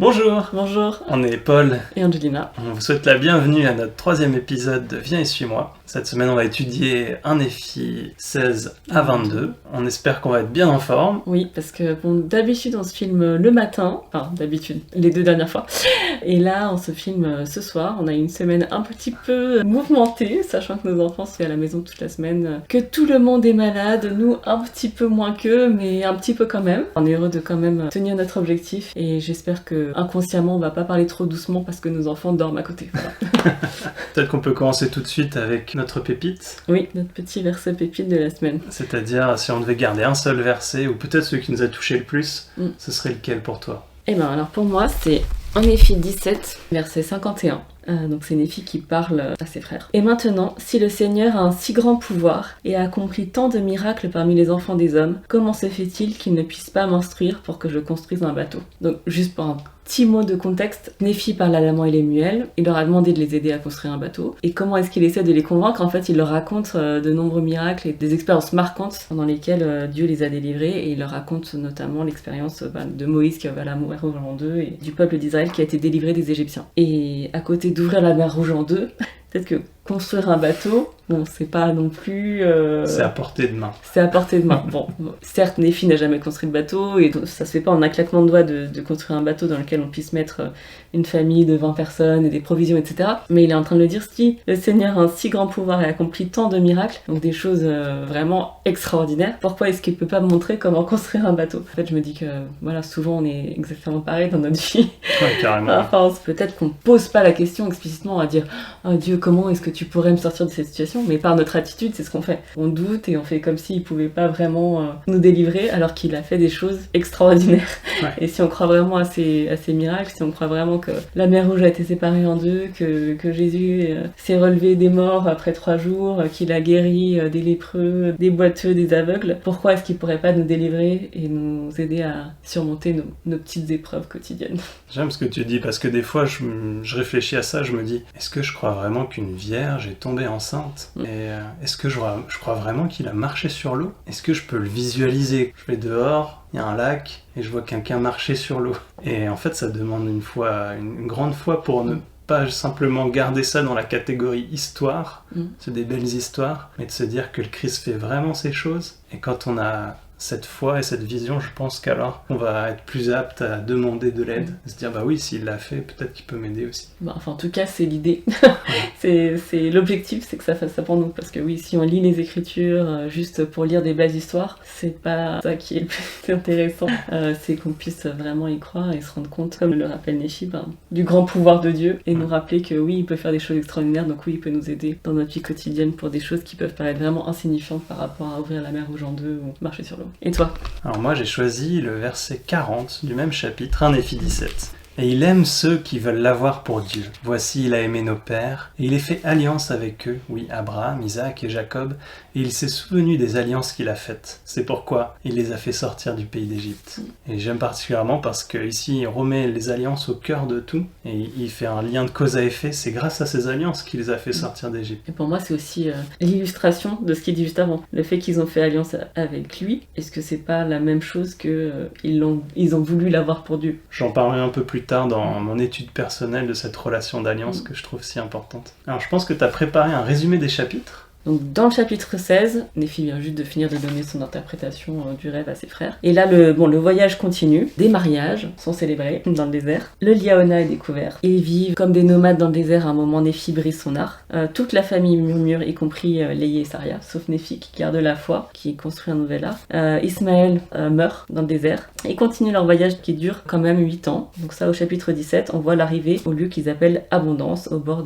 Bonjour, Bonjour, on est Paul, et Angelina. on vous souhaite la bienvenue à notre 3e épisode de Viens et suis-moi. Cette semaine on va étudier un Néphi 16 à 22, on espère qu'on va être bien en forme. Oui, parce que d'habitude on se filme le matin, enfin d'habitude, les 2 dernières fois, et là on se filme ce soir. On a une semaine un petit peu mouvementée, sachant que nos enfants sont à la maison toute la semaine, que tout le monde est malade, nous un petit peu moins qu'eux, mais un petit peu quand même. On est heureux de quand même tenir notre objectif, et j'espère que inconsciemment on va pas parler trop doucement parce que nos enfants dorment à côté. Voilà. Peut-être qu'on peut commencer tout de suite avec notre pépite, Oui, notre petit verset pépite de la semaine. c'est-à-dire si on devait garder un seul verset, ou peut-être celui qui nous a touché le plus, ce serait lequel pour toi? Eh ben alors pour moi c'est en Néphi 17, verset 51. Donc c'est Néphi qui parle à ses frères. Et maintenant, si le Seigneur a un si grand pouvoir et a accompli tant de miracles parmi les enfants des hommes, comment se fait-il qu'il ne puisse pas m'instruire pour que je construise un bateau? Donc juste pour un petit mot de contexte, Néphi parle à Laman et Lemuel, il leur a demandé de les aider à construire un bateau. Et comment est-ce qu'il essaie de les convaincre? En fait, il leur raconte de nombreux miracles et des expériences marquantes pendant lesquelles Dieu les a délivrés, et il leur raconte notamment l'expérience de Moïse qui a ouvert la mer Rouge en deux et du peuple d'Israël qui a été délivré des Égyptiens. Et à côté d'ouvrir la mer Rouge en deux, peut-être que construire un bateau, bon, c'est pas non plus... C'est à portée de main. C'est à portée de main. Bon, certes, Néphi n'a jamais construit de bateau, et ça se fait pas en un claquement de doigts de construire un bateau dans lequel on puisse mettre une famille de 20 personnes et des provisions, etc. Mais il est en train de le dire, si le Seigneur a un si grand pouvoir et accomplit tant de miracles, donc des choses vraiment extraordinaires, pourquoi est-ce qu'il peut pas me montrer comment construire un bateau? En fait, je me dis que, voilà, souvent on est exactement pareil dans notre vie. Ouais, carrément. Enfin, peut-être qu'on pose pas la question explicitement à dire « Oh Dieu, comment est-ce que tu pourrais me sortir de cette situation ?» Mais par notre attitude, c'est ce qu'on fait. On doute et on fait comme s'il pouvait pas vraiment nous délivrer, alors qu'il a fait des choses extraordinaires. Ouais. Et si on croit vraiment à ces miracles, si on croit vraiment que la mer Rouge a été séparée en deux, que Jésus s'est relevé des morts après 3 jours, qu'il a guéri des lépreux, des boiteux, des aveugles, pourquoi est-ce qu'il pourrait pas nous délivrer et nous aider à surmonter nos petites épreuves quotidiennes? J'aime ce que tu dis, parce que des fois je réfléchis à ça, je me dis, est-ce que je crois vraiment qu'une vierge est tombée enceinte? Et est-ce que je crois vraiment qu'il a marché sur l'eau? Est-ce que je peux le visualiser? Je vais dehors, il y a un lac, et je vois quelqu'un marcher sur l'eau. Et en fait, ça demande une grande foi pour ne pas simplement garder ça dans la catégorie histoire, c'est des belles histoires, mais de se dire que le Christ fait vraiment ces choses. Et quand on a cette foi et cette vision, je pense qu'alors on va être plus apte à demander de l'aide, se dire bah oui, s'il l'a fait, peut-être qu'il peut m'aider aussi. Enfin, en tout cas, c'est l'idée. c'est l'objectif, c'est que ça fasse ça pour nous. Parce que oui, si on lit les Écritures juste pour lire des belles histoires, c'est pas ça qui est le plus intéressant. C'est qu'on puisse vraiment y croire et se rendre compte, comme le rappelle Néphi, du grand pouvoir de Dieu, et nous rappeler que oui, il peut faire des choses extraordinaires, donc oui, il peut nous aider dans notre vie quotidienne pour des choses qui peuvent paraître vraiment insignifiantes par rapport à ouvrir la mer Rouge en deux ou marcher sur l'eau. Et toi? Alors moi j'ai choisi le verset 40 du même chapitre, 1 Néphi 17. Et il aime ceux qui veulent l'avoir pour Dieu. Voici, il a aimé nos pères, et il a fait alliance avec eux, oui, Abraham, Isaac et Jacob, et il s'est souvenu des alliances qu'il a faites. C'est pourquoi il les a fait sortir du pays d'Égypte. Et j'aime particulièrement parce qu'ici, il remet les alliances au cœur de tout, et il fait un lien de cause à effet. C'est grâce à ces alliances qu'il les a fait sortir d'Égypte. Et pour moi, c'est aussi l'illustration de ce qu'il dit juste avant. Le fait qu'ils ont fait alliance avec lui, est-ce que c'est pas la même chose que ils ont voulu l'avoir pour Dieu? J'en parlerai un peu plus tard dans mon étude personnelle de cette relation d'alliance que je trouve si importante. Alors je pense que tu as préparé un résumé des chapitres. Donc dans le chapitre 16, Néphi vient juste de finir de donner son interprétation du rêve à ses frères. Et là, le voyage continue. Des mariages sont célébrés dans le désert. Le Liaona est découvert. Ils vivent comme des nomades dans le désert. À un moment, Néphi brise son arc. Toute la famille murmure, y compris Léhi et Saria, sauf Néphi qui garde la foi, qui construit un nouvel arc. Ismaël meurt dans le désert. Ils continuent leur voyage qui dure quand même 8 ans. Donc ça, au chapitre 17, on voit l'arrivée au lieu qu'ils appellent Abondance, au bord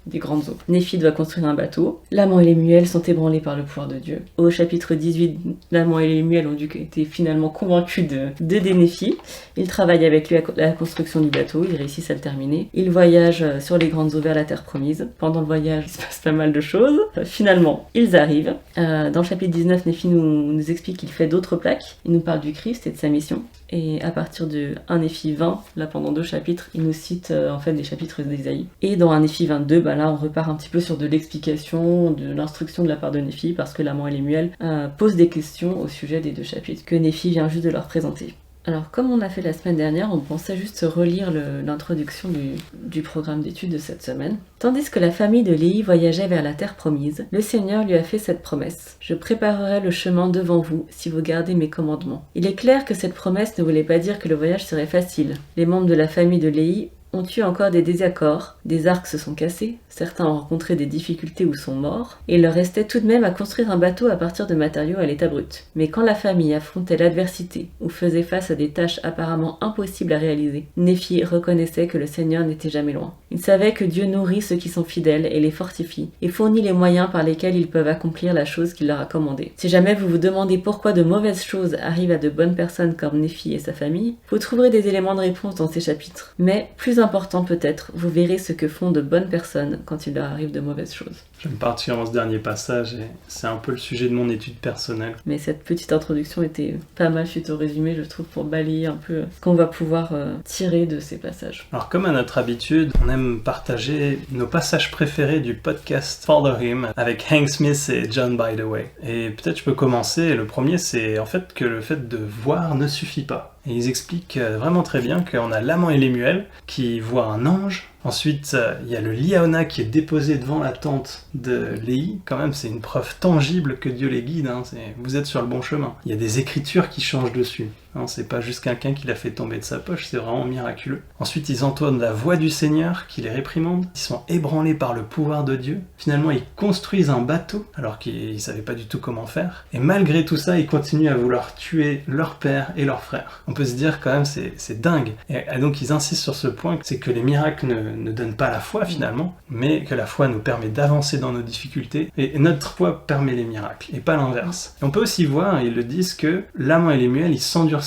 des grandes eaux. Néphi doit construire un bateau. Laman et Lemuel sont ébranlés par le pouvoir de Dieu. Au chapitre 18, Laman et Lemuel ont été finalement convaincus d'aider Néphi. Ils travaillent avec lui à la construction du bateau, ils réussissent à le terminer. Ils voyagent sur les grandes eaux vers la terre promise. Pendant le voyage, il se passe pas mal de choses. Finalement, ils arrivent. Dans le chapitre 19, Néphi nous explique qu'il fait d'autres plaques. Il nous parle du Christ et de sa mission. Et à partir de 1 Néphi 20, là pendant 2 chapitres, il nous cite en fait des chapitres d'Ésaïe. Et dans 1 Néphi 22, là on repart un petit peu sur de l'explication, de l'instruction de la part de Néphi, parce que Laman et Lemuel posent des questions au sujet des 2 chapitres que Néphi vient juste de leur présenter. Alors, comme on a fait la semaine dernière, on pensait juste relire l'introduction du programme d'études de cette semaine. Tandis que la famille de Léhi voyageait vers la terre promise, le Seigneur lui a fait cette promesse. « Je préparerai le chemin devant vous si vous gardez mes commandements. » Il est clair que cette promesse ne voulait pas dire que le voyage serait facile. Les membres de la famille de Léhi ont eu encore des désaccords, des arcs se sont cassés, certains ont rencontré des difficultés ou sont morts, et il leur restait tout de même à construire un bateau à partir de matériaux à l'état brut. Mais quand la famille affrontait l'adversité ou faisait face à des tâches apparemment impossibles à réaliser, Néphi reconnaissait que le Seigneur n'était jamais loin. Il savait que Dieu nourrit ceux qui sont fidèles et les fortifie, et fournit les moyens par lesquels ils peuvent accomplir la chose qu'il leur a commandée. Si jamais vous vous demandez pourquoi de mauvaises choses arrivent à de bonnes personnes comme Néphi et sa famille, vous trouverez des éléments de réponse dans ces chapitres. Mais, plus important peut-être, vous verrez ce que font de bonnes personnes quand il leur arrive de mauvaises choses. J'aime particulièrement ce dernier passage et c'est un peu le sujet de mon étude personnelle. Mais cette petite introduction était pas mal suite au résumé, je trouve, pour balayer un peu ce qu'on va pouvoir tirer de ces passages. Alors comme à notre habitude, on aime partager nos passages préférés du podcast Follow Him avec Hank Smith et John By The Way. Et peut-être je peux commencer. Le premier, c'est en fait que le fait de voir ne suffit pas. Et ils expliquent vraiment très bien qu'on a l'amant Elimuel qui voit un ange. Ensuite, il y a le Liaona qui est déposé devant la tente de Léhi. Quand même, c'est une preuve tangible que Dieu les guide. Vous êtes sur le bon chemin. Il y a des écritures qui changent dessus. C'est pas juste quelqu'un qui l'a fait tomber de sa poche, c'est vraiment miraculeux. Ensuite, ils entendent la voix du Seigneur qui les réprimande. Ils sont ébranlés par le pouvoir de Dieu. Finalement, ils construisent un bateau alors qu'ils savaient pas du tout comment faire. Et malgré tout ça, ils continuent à vouloir tuer leur père et leur frère. On peut se dire quand même, c'est dingue. Et donc, ils insistent sur ce point, c'est que les miracles ne donnent pas la foi finalement, mais que la foi nous permet d'avancer dans nos difficultés. Et notre foi permet les miracles, et pas l'inverse. Et on peut aussi voir, ils le disent, que l'amant et Elimuel, ils s'endurcissent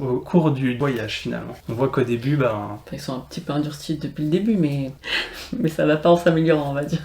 au cours du voyage finalement. On voit qu'au début, ils sont un petit peu endurcis depuis le début, mais ça va pas en s'améliorant, on va dire.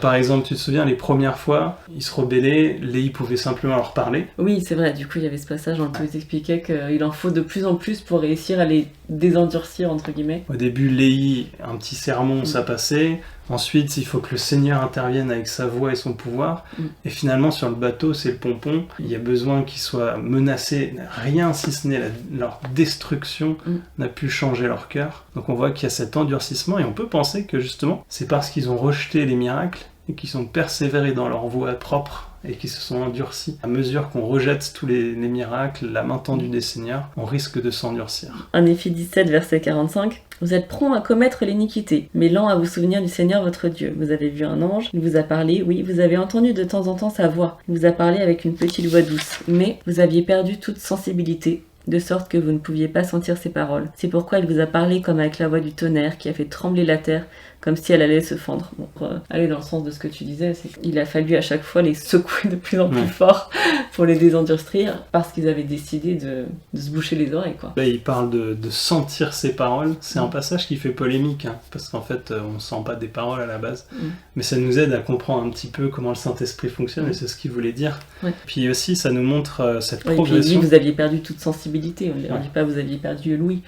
Par exemple, tu te souviens, les premières fois, ils se rebellaient, Léhi pouvait simplement leur parler. Oui, c'est vrai, du coup, il y avait ce passage dans lequel ils expliquaient qu'il en faut de plus en plus pour réussir à les désendurcir, entre guillemets. Au début, Léhi, un petit sermon, ça passait. Ensuite, il faut que le Seigneur intervienne avec sa voix et son pouvoir. Et finalement, sur le bateau, c'est le pompon. Il y a besoin qu'ils soient menacés. Rien, si ce n'est leur destruction, n'a pu changer leur cœur. Donc on voit qu'il y a cet endurcissement et on peut penser que justement, c'est parce qu'ils ont rejeté les miracles et qu'ils sont persévérés dans leur voie propre et qui se sont endurcis. À mesure qu'on rejette tous les miracles, la main tendue des seigneurs, on risque de s'endurcir. En Néphi 17, verset 45, « Vous êtes prompts à commettre l'iniquité, mais lents à vous souvenir du Seigneur votre Dieu. Vous avez vu un ange, il vous a parlé, oui, vous avez entendu de temps en temps sa voix. Il vous a parlé avec une petite voix douce, mais vous aviez perdu toute sensibilité, de sorte que vous ne pouviez pas sentir ses paroles. C'est pourquoi il vous a parlé comme avec la voix du tonnerre qui a fait trembler la terre, comme si elle allait se fendre. » Bon, pour aller dans le sens de ce que tu disais, c'est qu'il a fallu à chaque fois les secouer de plus en plus fort pour les désendurcir, parce qu'ils avaient décidé de se boucher les oreilles, quoi. Là, il parle de sentir ses paroles. C'est un passage qui fait polémique, parce qu'en fait, on ne sent pas des paroles à la base. Mais ça nous aide à comprendre un petit peu comment le Saint-Esprit fonctionne, et c'est ce qu'il voulait dire. Puis aussi, ça nous montre cette progression. Et puis, vous aviez perdu toute sensibilité. On ne dit pas vous aviez perdu l'ouïe.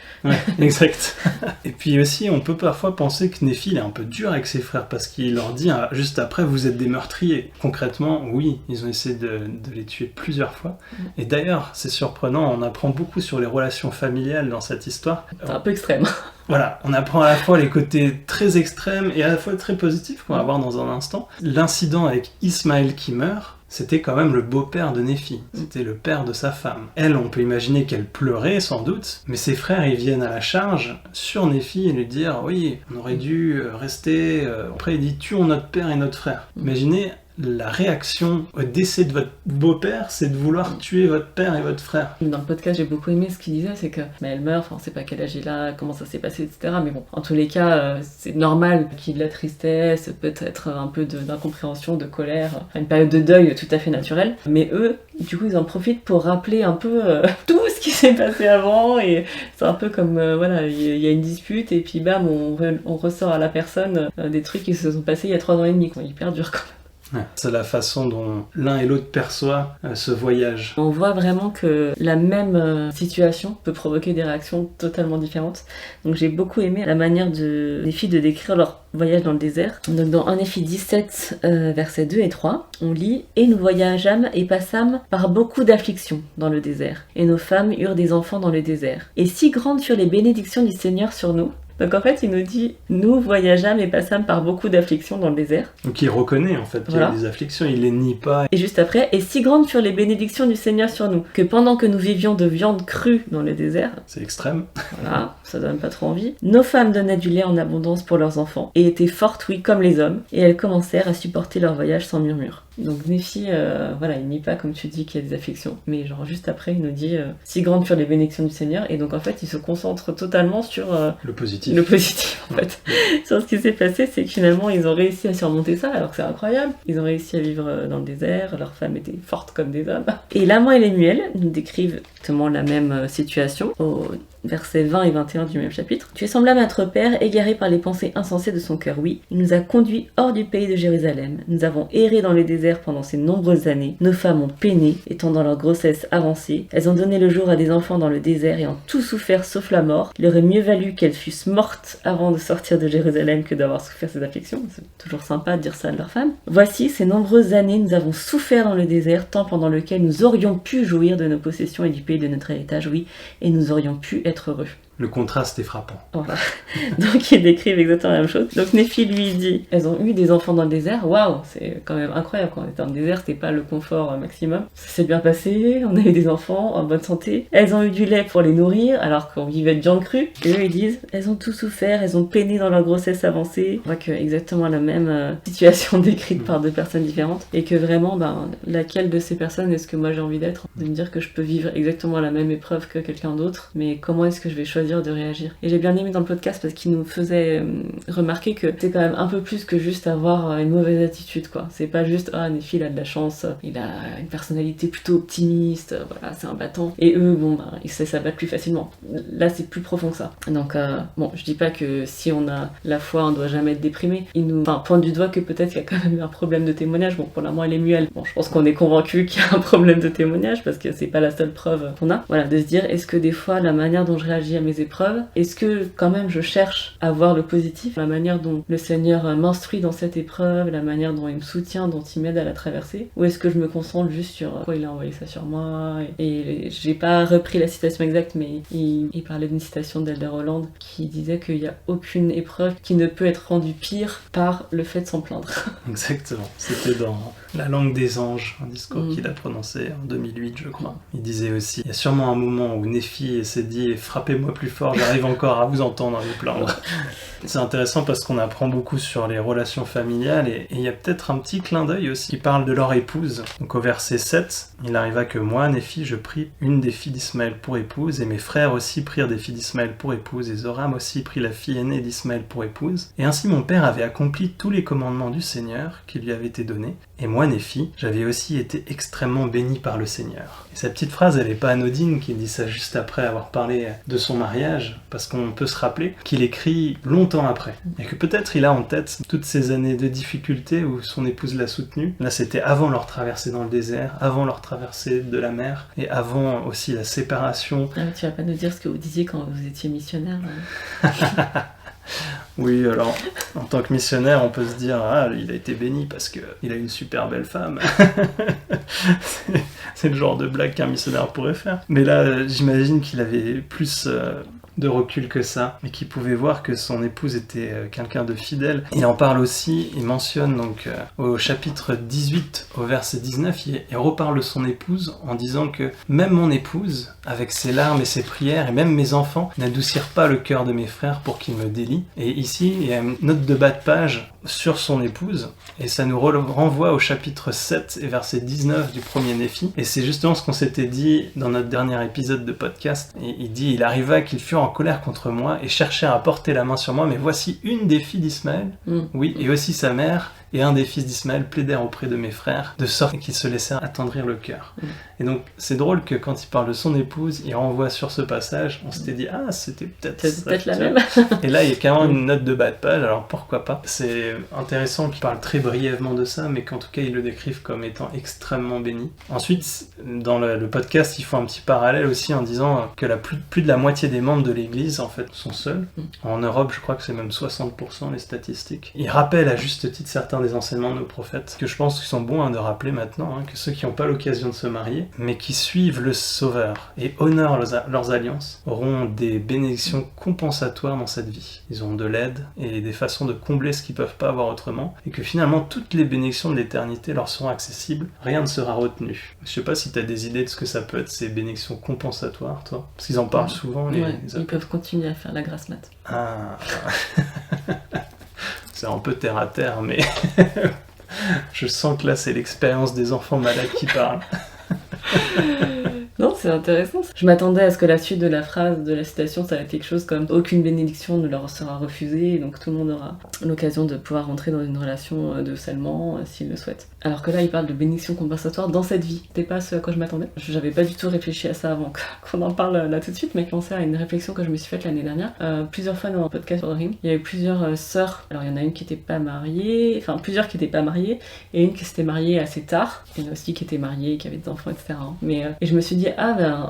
Exact. Et puis aussi, on peut parfois penser que Néphi est un peu dur avec ses frères, parce qu'il leur dit juste après, vous êtes des meurtriers. Concrètement, oui, ils ont essayé de les tuer plusieurs fois. Et d'ailleurs, c'est surprenant, on apprend beaucoup sur les relations familiales dans cette histoire. C'est un peu extrême. Voilà, on apprend à la fois les côtés très extrêmes et à la fois très positifs qu'on va voir dans un instant. L'incident avec Ismaël qui meurt, c'était quand même le beau-père de Néphi, c'était le père de sa femme. Elle, on peut imaginer qu'elle pleurait sans doute, mais ses frères, ils viennent à la charge sur Néphi et lui dire « Oui, on aurait dû rester... » Après, il dit « Tuons notre père et notre frère. » Imaginez la réaction au décès de votre beau-père, c'est de vouloir tuer votre père et votre frère. Dans le podcast, j'ai beaucoup aimé ce qu'il disait, c'est que elle meurt, on sait pas quel âge il a, comment ça s'est passé, etc. Mais bon, en tous les cas, c'est normal qu'il y ait de la tristesse, peut-être un peu d'incompréhension, de colère, une période de deuil tout à fait naturelle. Mais eux, du coup, ils en profitent pour rappeler un peu tout ce qui s'est passé avant, et c'est un peu comme, il y a une dispute, et puis bam, on ressort à la personne des trucs qui se sont passés il y a 3 ans et demi, quoi. Hyper dur, quoi. Ouais. C'est la façon dont l'un et l'autre perçoivent ce voyage. On voit vraiment que la même situation peut provoquer des réactions totalement différentes. Donc j'ai beaucoup aimé la manière des filles de décrire leur voyage dans le désert. Donc dans 1 Néphi 17, versets 2 et 3, on lit « Et nous voyageâmes et passâmes par beaucoup d'afflictions dans le désert. Et nos femmes eurent des enfants dans le désert. Et si grandes furent les bénédictions du Seigneur sur nous. » Donc en fait, il nous dit « Nous voyageâmes et passâmes par beaucoup d'afflictions dans le désert. » Donc il reconnaît en fait qu'il y a des afflictions, il les nie pas. Et juste après, « Et si grandes furent les bénédictions du Seigneur sur nous, que pendant que nous vivions de viande crue dans le désert, c'est extrême. Voilà, ça donne pas trop envie. Nos femmes donnaient du lait en abondance pour leurs enfants, et étaient fortes, oui, comme les hommes, et elles commencèrent à supporter leur voyage sans murmure. » Donc Néphi, voilà, il nie pas, comme tu dis, qu'il y a des afflictions, mais genre juste après, il nous dit si grandes furent les bénédictions du Seigneur, et donc en fait, il se concentre totalement sur le positif. Le positif, en fait. Sur ce qui s'est passé, c'est que finalement, ils ont réussi à surmonter ça, alors que c'est incroyable. Ils ont réussi à vivre dans le désert, leurs femmes étaient fortes comme des hommes. Et Laman et Lemuel nous décrivent exactement la même situation au versets 20 et 21 du même chapitre. « Tu es semblable à notre père, égaré par les pensées insensées de son cœur, oui. Il nous a conduits hors du pays de Jérusalem. Nous avons erré dans le désert pendant ces nombreuses années. Nos femmes ont peiné, étant dans leur grossesse avancée. Elles ont donné le jour à des enfants dans le désert et ont tout souffert sauf la mort. Il aurait mieux valu qu'elles fussent mortes avant de sortir de Jérusalem que d'avoir souffert ces afflictions. » C'est toujours sympa de dire ça de leur femme. « Voici, ces nombreuses années, nous avons souffert dans le désert, temps pendant lequel nous aurions pu jouir de nos possessions et du pays de notre héritage, oui, et nous aurions pu être heureux. » Le contraste est frappant. Voilà. Donc ils décrivent exactement la même chose. Donc Néphi lui dit, elles ont eu des enfants dans le désert. Waouh, c'est quand même incroyable. Quand on était dans le désert, c'était pas le confort maximum. Ça s'est bien passé, on a eu des enfants en bonne santé. Elles ont eu du lait pour les nourrir, alors qu'on vivait de viande crue. Et eux ils disent, elles ont tout souffert, elles ont peiné dans leur grossesse avancée. On voit que exactement la même situation décrite par deux personnes différentes. Et que vraiment, laquelle de ces personnes est-ce que moi j'ai envie d'être? De me dire que je peux vivre exactement la même épreuve que quelqu'un d'autre, mais comment est-ce que je vais choisir de réagir. Et j'ai bien aimé dans le podcast parce qu'il nous faisait remarquer que c'est quand même un peu plus que juste avoir une mauvaise attitude, quoi. C'est pas juste Néphi il a de la chance, il a une personnalité plutôt optimiste, voilà, c'est un battant. Et eux, ils se s'abattent plus facilement. Là, c'est plus profond que ça. Donc, je dis pas que si on a la foi, on doit jamais être déprimé. Il nous pointe du doigt que peut-être qu'il y a quand même un problème de témoignage. Bon, pour la moi, elle est muelle. Bon, je pense qu'on est convaincu qu'il y a un problème de témoignage parce que c'est pas la seule preuve qu'on a. Voilà, de se dire, est-ce que des fois, la manière dont je réagis à mes épreuves, est-ce que quand même je cherche à voir le positif, la manière dont le Seigneur m'instruit dans cette épreuve, la manière dont il me soutient, dont il m'aide à la traverser, ou est-ce que je me concentre juste sur pourquoi il a envoyé ça sur moi, et j'ai pas repris la citation exacte, mais il parlait d'une citation d'Elder Holland qui disait qu'il n'y a aucune épreuve qui ne peut être rendue pire par le fait de s'en plaindre. Exactement, c'était dans La langue des anges, un discours qu'il a prononcé en 2008 je crois. Il disait aussi, il y a sûrement un moment où Néphi s'est dit « frappez-moi plus fort, j'arrive encore à vous entendre, à vous plaindre ». C'est intéressant parce qu'on apprend beaucoup sur les relations familiales et il y a peut-être un petit clin d'œil aussi qui parle de leur épouse. Donc au verset 7, il arriva que moi, Néphi, je pris une des filles d'Ismaël pour épouse et mes frères aussi prirent des filles d'Ismaël pour épouse et Zoram aussi prit la fille aînée d'Ismaël pour épouse. Et ainsi mon père avait accompli tous les commandements du Seigneur qui lui avaient été donnés. Et moi, Néphi, j'avais aussi été extrêmement béni par le Seigneur. Et cette petite phrase, elle est pas anodine qu'il dit ça juste après avoir parlé de son mariage, parce qu'on peut se rappeler qu'il écrit longtemps après. Et que peut-être il a en tête toutes ces années de difficultés où son épouse l'a soutenu. Là, c'était avant leur traversée dans le désert, avant leur traversée de la mer, et avant aussi la séparation. Ah, tu vas pas nous dire ce que vous disiez quand vous étiez missionnaire Oui, alors, en tant que missionnaire, on peut se dire il a été béni parce qu'il a une super belle femme. C'est le genre de blague qu'un missionnaire pourrait faire. Mais là, j'imagine qu'il avait plus de recul que ça, et qu'il pouvait voir que son épouse était quelqu'un de fidèle. Il en parle aussi, il mentionne donc au chapitre 18, au verset 19, il reparle de son épouse en disant que même mon épouse, avec ses larmes et ses prières, et même mes enfants, n'adoucirent pas le cœur de mes frères pour qu'ils me délient. Et ici, il y a une note de bas de page sur son épouse, et ça nous renvoie au chapitre 7 et verset 19 du premier Néphi, et c'est justement ce qu'on s'était dit dans notre dernier épisode de podcast. Et il dit, il arriva qu'ils furent en colère contre moi et cherchèrent à porter la main sur moi, mais voici une des filles d'Ismaël, oui, et aussi sa mère, et un des fils d'Ismaël plaidèrent auprès de mes frères, de sorte qu'ils se laissèrent attendrir le cœur. Et donc, c'est drôle que quand il parle de son épouse, il renvoie sur ce passage, on s'était dit, c'était peut-être la même. Et là, il y a carrément une note de bas de page, alors pourquoi pas. C'est c'est intéressant qu'ils parlent très brièvement de ça, mais qu'en tout cas ils le décrivent comme étant extrêmement béni. Ensuite, dans le podcast, ils font un petit parallèle aussi en disant que plus de la moitié des membres de l'église en fait sont seuls. En Europe, je crois que c'est même 60% les statistiques. Ils rappellent à juste titre certains des enseignements de nos prophètes, que je pense qu'ils sont bons de rappeler maintenant, que ceux qui n'ont pas l'occasion de se marier, mais qui suivent le Sauveur et honorent leurs alliances, auront des bénédictions compensatoires dans cette vie. Ils auront de l'aide et des façons de combler ce qu'ils ne peuvent pas avoir autrement, et que finalement toutes les bénédictions de l'éternité leur seront accessibles, rien ne sera retenu. Je sais pas si tu as des idées de ce que ça peut être, ces bénédictions compensatoires, toi, parce qu'ils en parlent souvent. Ils peuvent continuer à faire la grasse mat. Ah. C'est un peu terre à terre, mais je sens que là c'est l'expérience des enfants malades qui parlent. Non, c'est intéressant. Je m'attendais à ce que la suite de la phrase, de la citation, ça va être quelque chose comme « aucune bénédiction ne leur sera refusée », donc tout le monde aura l'occasion de pouvoir rentrer dans une relation de scellement s'il le souhaite. Alors que là, il parle de bénédiction compensatoire dans cette vie. C'était pas ce à quoi je m'attendais. J'avais pas du tout réfléchi à ça avant qu'on en parle là tout de suite, mais je pensais à une réflexion que je me suis faite l'année dernière. Plusieurs fois dans un podcast sur Rim, il y avait plusieurs sœurs. Alors il y en a une qui était pas mariée, enfin plusieurs qui étaient pas mariées, et une qui s'était mariée assez tard. Il y en a aussi qui étaient mariées, qui avaient des enfants, etc. Et je me suis dit,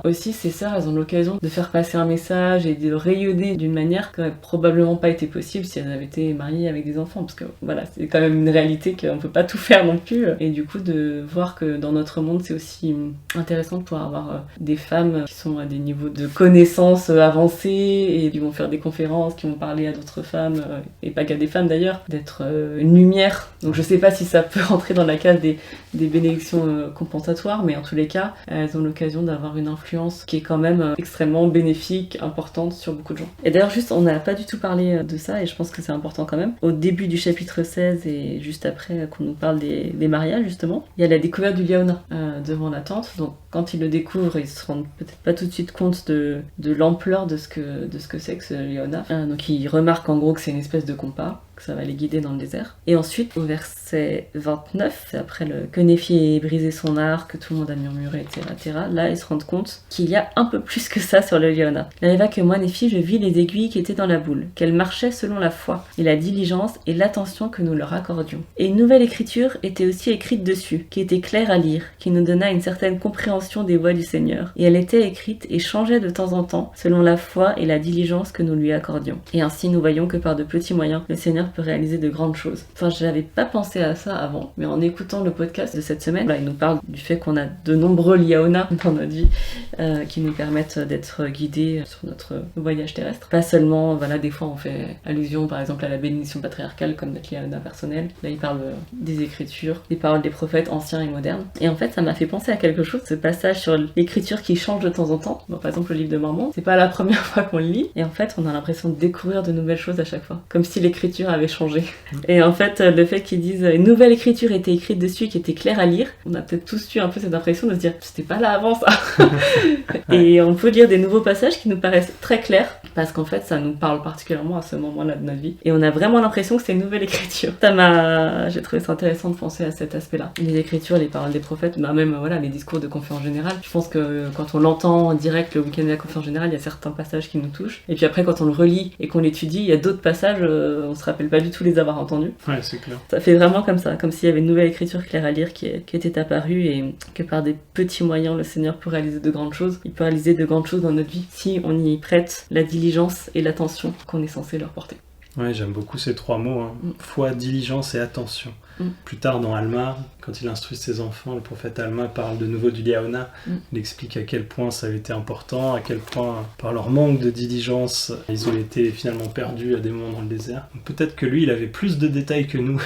aussi ces sœurs, elles ont l'occasion de faire passer un message et de rayonner d'une manière qui n'aurait probablement pas été possible si elles avaient été mariées avec des enfants, parce que voilà, c'est quand même une réalité qu'on peut pas tout faire non plus, et du coup de voir que dans notre monde c'est aussi intéressant de pouvoir avoir des femmes qui sont à des niveaux de connaissances avancés et qui vont faire des conférences, qui vont parler à d'autres femmes, et pas qu'à des femmes d'ailleurs, d'être une lumière. Donc je sais pas si ça peut rentrer dans la case des bénédictions compensatoires, mais en tous les cas, elles ont l'occasion d'avoir une influence qui est quand même extrêmement bénéfique, importante sur beaucoup de gens. Et d'ailleurs, juste, on n'a pas du tout parlé de ça, et je pense que c'est important quand même. Au début du chapitre 16, et juste après qu'on nous parle des mariages, justement, il y a la découverte du liaona devant la tente. Donc, quand ils le découvrent, ils se rendent peut-être pas tout de suite compte de l'ampleur de ce que c'est que ce liaona. Donc, ils remarquent en gros que c'est une espèce de compas, que ça va les guider dans le désert. Et ensuite, au verset 29, c'est après que Néphi ait brisé son arc, que tout le monde a murmuré, etc. Là, ils se rendent compte qu'il y a un peu plus que ça sur le liaona. Il arriva que moi, Néphi, je vis les aiguilles qui étaient dans la boule, qu'elles marchaient selon la foi, et la diligence et l'attention que nous leur accordions. Et une nouvelle écriture était aussi écrite dessus, qui était claire à lire, qui nous donna une certaine compréhension des voies du Seigneur. Et elle était écrite et changeait de temps en temps, selon la foi et la diligence que nous lui accordions. Et ainsi, nous voyons que par de petits moyens, le Seigneur peut réaliser de grandes choses. Enfin, je n'avais pas pensé à ça avant, mais en écoutant le podcast de cette semaine, là, il nous parle du fait qu'on a de nombreux liaona dans notre vie qui nous permettent d'être guidés sur notre voyage terrestre. Pas seulement, voilà, des fois on fait allusion par exemple à la bénédiction patriarcale comme notre liaona personnel. Là, il parle des écritures, des paroles des prophètes anciens et modernes. Et en fait, ça m'a fait penser à quelque chose, ce passage sur l'écriture qui change de temps en temps. Bon, par exemple, le livre de Mormon, c'est pas la première fois qu'on le lit, et en fait, on a l'impression de découvrir de nouvelles choses à chaque fois, comme si l'écriture avait changé. Et en fait, le fait qu'ils disent une nouvelle écriture était écrite dessus, qui était claire à lire, on a peut-être tous eu un peu cette impression de se dire c'était pas là avant ça. Et on peut lire des nouveaux passages qui nous paraissent très clairs, parce qu'en fait, ça nous parle particulièrement à ce moment-là de notre vie. Et on a vraiment l'impression que c'est une nouvelle écriture. J'ai trouvé ça intéressant de penser à cet aspect-là. Les écritures, les paroles des prophètes, même voilà, les discours de conférence générale. Je pense que quand on l'entend en direct le week-end de la conférence générale, il y a certains passages qui nous touchent. Et puis après, quand on le relit et qu'on l'étudie, il y a d'autres passages, on se rappelle pas du tout les avoir entendus. Ouais, c'est clair. Ça fait vraiment comme ça, comme s'il y avait une nouvelle écriture claire à lire qui était apparue, et que par des petits moyens, le Seigneur peut réaliser de grandes choses. Il peut réaliser de grandes choses dans notre vie si on y prête la diligence et l'attention qu'on est censé leur porter. Ouais, j'aime beaucoup ces trois mots, foi, diligence et attention. Plus tard dans Alma, quand il instruit ses enfants, le prophète Alma parle de nouveau du liaona. Il explique à quel point ça avait été important, à quel point par leur manque de diligence, ils ont été finalement perdus à des moments dans le désert. Donc, peut-être que lui, il avait plus de détails que nous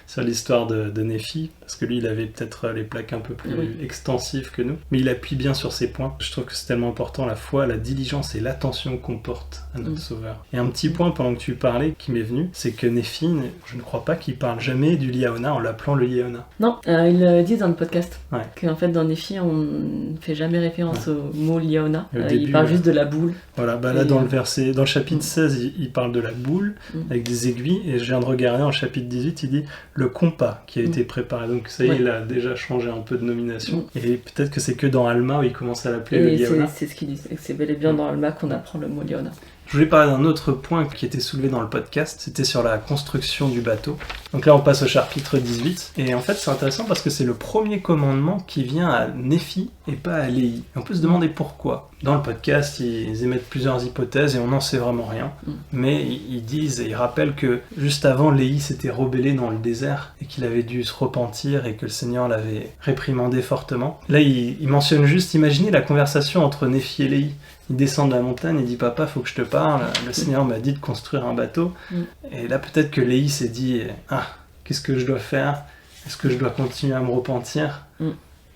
sur l'histoire de Néphi, parce que lui, il avait peut-être les plaques un peu plus extensives que nous, mais il appuie bien sur ces points. Je trouve que c'est tellement important, la foi, la diligence et l'attention qu'on porte à notre Sauveur. Et un petit point pendant que tu parlais qui m'est venu, c'est que Néphi, je ne crois pas qu'il parle jamais du liaona en l'appelant le liaona. Non, ils le disent dans le podcast, Ouais. qu'en fait dans Néphi on ne fait jamais référence au mot liaona, Début, il parle juste de la boule. Voilà, là dans le chapitre 16, il parle de la boule avec des aiguilles, et je viens de regarder en chapitre 18, il dit le compas qui a été préparé, donc ça y est, il a déjà changé un peu de nomination, et peut-être que c'est que dans Alma où il commence à l'appeler le liaona. C'est ce qu'ils disent, et c'est bel et bien dans Alma qu'on apprend le mot liaona. Je voulais parler d'un autre point qui était soulevé dans le podcast, c'était sur la construction du bateau. Donc là, on passe au chapitre 18, et en fait, c'est intéressant parce que c'est le premier commandement qui vient à Néphi et pas à Léhi. Et on peut se demander pourquoi. Dans le podcast, ils émettent plusieurs hypothèses et on n'en sait vraiment rien. Mais ils disent et ils rappellent que juste avant, Léhi s'était rebellé dans le désert et qu'il avait dû se repentir et que le Seigneur l'avait réprimandé fortement. Là, ils mentionnent juste, imaginez la conversation entre Néphi et Léhi. Il descend de la montagne et dit « Papa, faut que je te parle, le Seigneur m'a dit de construire un bateau. » Et là, peut-être que Léhi s'est dit « Ah, qu'est-ce que je dois faire ? Est-ce que je dois continuer à me repentir ?»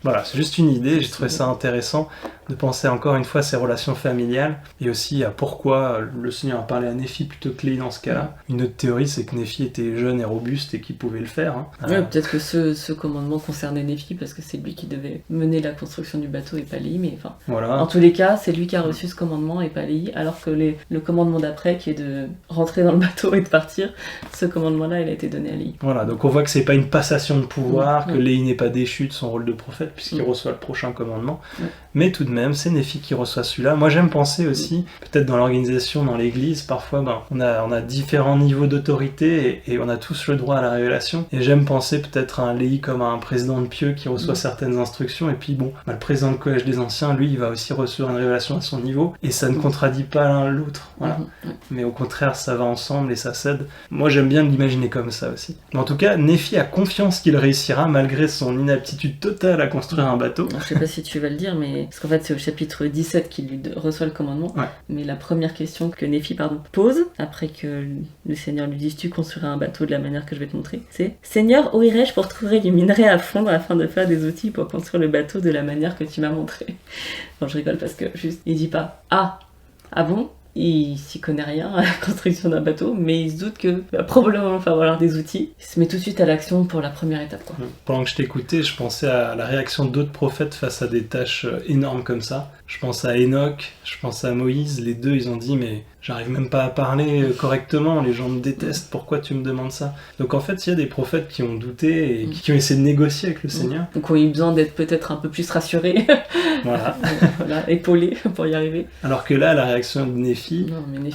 Voilà, c'est juste une idée, j'ai trouvé ça intéressant de penser encore une fois à ces relations familiales et aussi à pourquoi le Seigneur a parlé à Néphi plutôt que Léhi dans ce cas-là. Une autre théorie, c'est que Néphi était jeune et robuste et qu'il pouvait le faire. Ouais, peut-être que ce commandement concernait Néphi parce que c'est lui qui devait mener la construction du bateau et pas Léhi, mais enfin... Voilà. En tous les cas, c'est lui qui a reçu ce commandement et pas Léhi, alors que le commandement d'après, qui est de rentrer dans le bateau et de partir, ce commandement-là, il a été donné à Léhi. Voilà, donc on voit que c'est pas une passation de pouvoir, que Léhi n'est pas déchu de son rôle de prophète puisqu'il reçoit le prochain commandement, mais tout de même, c'est Néphi qui reçoit celui-là. Moi, j'aime penser aussi, peut-être dans l'organisation, dans l'église, parfois, on a différents niveaux d'autorité et on a tous le droit à la révélation. Et j'aime penser peut-être à un Léhi comme un président de pieux qui reçoit certaines instructions, et puis le président du collège des anciens, lui, il va aussi recevoir une révélation à son niveau, et ça ne contradit pas l'un l'autre. Voilà. Mais au contraire, ça va ensemble et ça s'aide. Moi, j'aime bien l'imaginer comme ça aussi. Mais en tout cas, Néphi a confiance qu'il réussira malgré son inaptitude totale à construire un bateau. Je sais pas si tu vas le dire, mais parce qu'en fait, c'est au chapitre 17 qu'il lui reçoit le commandement. Mais la première question que Néphi pose, après que le Seigneur lui dise « Tu construiras un bateau de la manière que je vais te montrer », c'est « Seigneur, où irai-je pour trouver du minerai à fondre afin de faire des outils pour construire le bateau de la manière que tu m'as montré ?» Bon, je rigole parce que juste, il dit pas « Ah bon ?» Il s'y connaît rien à la construction d'un bateau, mais il se doute que va probablement falloir des outils. Il se met tout de suite à l'action pour la première étape, quoi. Pendant que je t'écoutais, je pensais à la réaction d'autres prophètes face à des tâches énormes comme ça. Je pense à Enoch, je pense à Moïse. Les deux, ils ont dit « Mais j'arrive même pas à parler correctement, les gens me détestent, pourquoi tu me demandes ça ?» Donc en fait, il y a des prophètes qui ont douté et qui ont essayé de négocier avec le Seigneur. Donc ont eu besoin d'être peut-être un peu plus rassurés. Voilà, épaulés pour y arriver. Alors que là, la réaction de Néphi,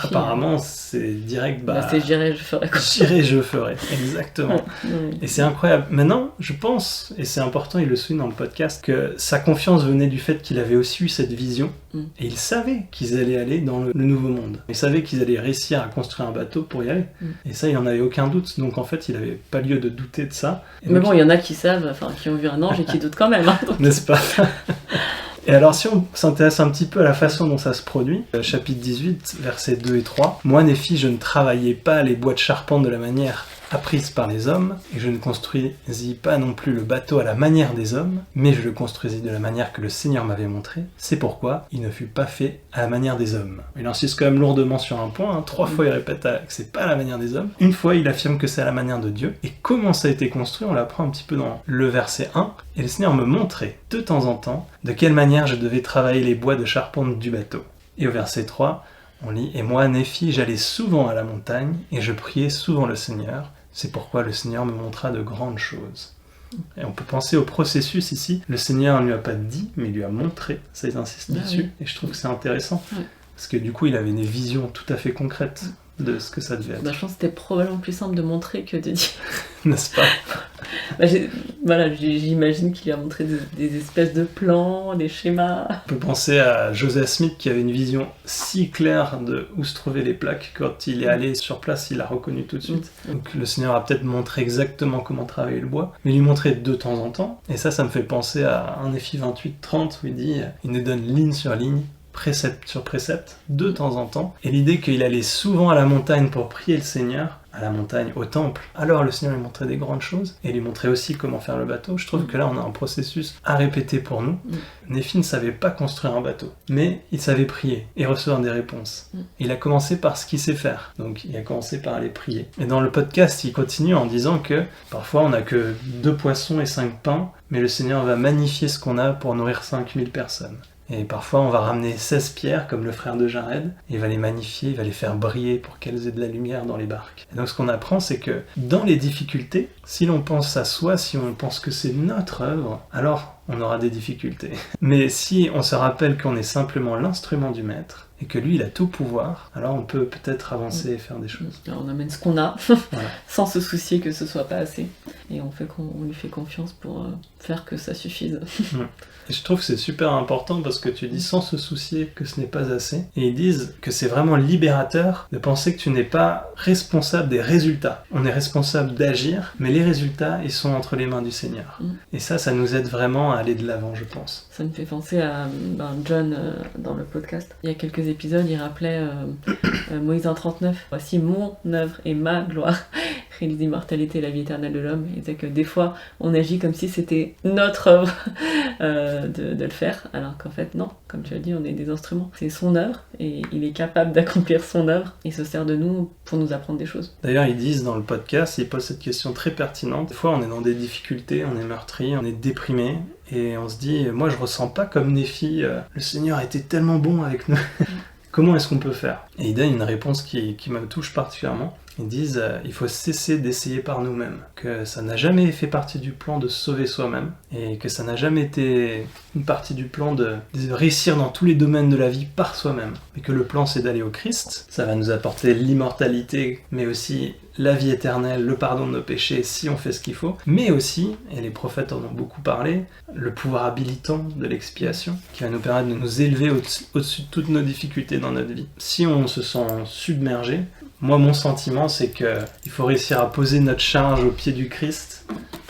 apparemment, c'est direct, c'est j'irai, je ferai. J'irai, je ferai, exactement. Et c'est incroyable. Maintenant, je pense, et c'est important, il le souligne dans le podcast, que sa confiance venait du fait qu'il avait aussi eu cette vision, et il savait qu'ils allaient aller dans le nouveau monde. Il savait qu'ils allaient réussir à construire un bateau pour y aller. Et ça, il n'en avait aucun doute. Donc en fait, il n'avait pas lieu de douter de ça. Et mais bon, il y en a qui savent, enfin, qui ont vu un ange et qui doutent quand même. N'est-ce pas? Et alors, si on s'intéresse un petit peu à la façon dont ça se produit, chapitre 18, versets 2 et 3, « Moi, Néphi, je ne travaillais pas les bois de charpente de la manière apprise par les hommes, et je ne construisis pas non plus le bateau à la manière des hommes, mais je le construisis de la manière que le Seigneur m'avait montré. C'est pourquoi il ne fut pas fait à la manière des hommes. » Il insiste quand même lourdement sur un point, 3 fois il répète que c'est pas à la manière des hommes. Une fois, il affirme que c'est à la manière de Dieu. Et comment ça a été construit, on l'apprend un petit peu dans le verset 1. « Et le Seigneur me montrait, de temps en temps, de quelle manière je devais travailler les bois de charpente du bateau. » Et au verset 3, on lit « Et moi, Néphi, j'allais souvent à la montagne, et je priais souvent le Seigneur. C'est pourquoi le Seigneur me montra de grandes choses. » Et on peut penser au processus ici. Le Seigneur ne lui a pas dit, mais il lui a montré. Ça, il insiste dessus. Et je trouve que c'est intéressant. Parce que du coup, il avait des visions tout à fait concrètes de ce que ça devait être. Je pense que c'était probablement plus simple de montrer que de dire. N'est-ce pas? J'imagine qu'il lui a montré des espèces de plans, des schémas. On peut penser à Joseph Smith qui avait une vision si claire de où se trouvaient les plaques. Quand il est allé sur place, il l'a reconnu tout de suite. Donc le Seigneur a peut-être montré exactement comment travailler le bois, mais il lui montrait de temps en temps. Et ça me fait penser à un Néphi 28-30 où il nous donne ligne sur ligne, précepte sur précepte, de temps en temps. Et l'idée qu'il allait souvent à la montagne pour prier le Seigneur, à la montagne, au temple, alors le Seigneur lui montrait des grandes choses, et lui montrait aussi comment faire le bateau. Je trouve que là, on a un processus à répéter pour nous. Néphi ne savait pas construire un bateau, mais il savait prier et recevoir des réponses. Il a commencé par ce qu'il sait faire, donc il a commencé par aller prier. Et dans le podcast, il continue en disant que parfois, on n'a que 2 poissons et 5 pains, mais le Seigneur va magnifier ce qu'on a pour nourrir 5000 personnes. Et parfois, on va ramener 16 pierres, comme le frère de Jared, et il va les magnifier, il va les faire briller pour qu'elles aient de la lumière dans les barques. Et donc, ce qu'on apprend, c'est que dans les difficultés, si l'on pense à soi, si on pense que c'est notre œuvre, alors on aura des difficultés. Mais si on se rappelle qu'on est simplement l'instrument du Maître, et que lui il a tout pouvoir, alors on peut peut-être avancer et faire des choses. Alors, on amène ce qu'on a, Voilà. sans se soucier que ce soit pas assez. Et on lui fait confiance pour faire que ça suffise. Et je trouve que c'est super important parce que tu dis sans se soucier que ce n'est pas assez. Et ils disent que c'est vraiment libérateur de penser que tu n'es pas responsable des résultats. On est responsable d'agir, mais les résultats, ils sont entre les mains du Seigneur. Et ça nous aide vraiment à aller de l'avant, je pense. Ça me fait penser à John dans le podcast. Il y a quelques épisodes, il rappelait Moïse 1,39. Voici mon œuvre et ma gloire. L'immortalité et la vie éternelle de l'homme. Il disait que des fois, on agit comme si c'était notre œuvre de le faire, alors qu'en fait, non. Comme tu as dit, on est des instruments. C'est son œuvre, et il est capable d'accomplir son œuvre, et se sert de nous pour nous apprendre des choses. D'ailleurs, ils disent dans le podcast, ils posent cette question très pertinente. Des fois, on est dans des difficultés, on est meurtri, on est déprimé, et on se dit, moi, je ressens pas comme Néphi, le Seigneur a été tellement bon avec nous. Comment est-ce qu'on peut faire? Et ils donnent une réponse qui me touche particulièrement. Ils disent il faut cesser d'essayer par nous-mêmes, que ça n'a jamais fait partie du plan de se sauver soi-même, et que ça n'a jamais été une partie du plan de réussir dans tous les domaines de la vie par soi-même, mais que le plan c'est d'aller au Christ, ça va nous apporter l'immortalité, mais aussi la vie éternelle, le pardon de nos péchés si on fait ce qu'il faut, mais aussi, et les prophètes en ont beaucoup parlé, le pouvoir habilitant de l'expiation, qui va nous permettre de nous élever au-dessus de toutes nos difficultés dans notre vie. Si on se sent submergé, moi, mon sentiment, c'est qu'il faut réussir à poser notre charge au pied du Christ,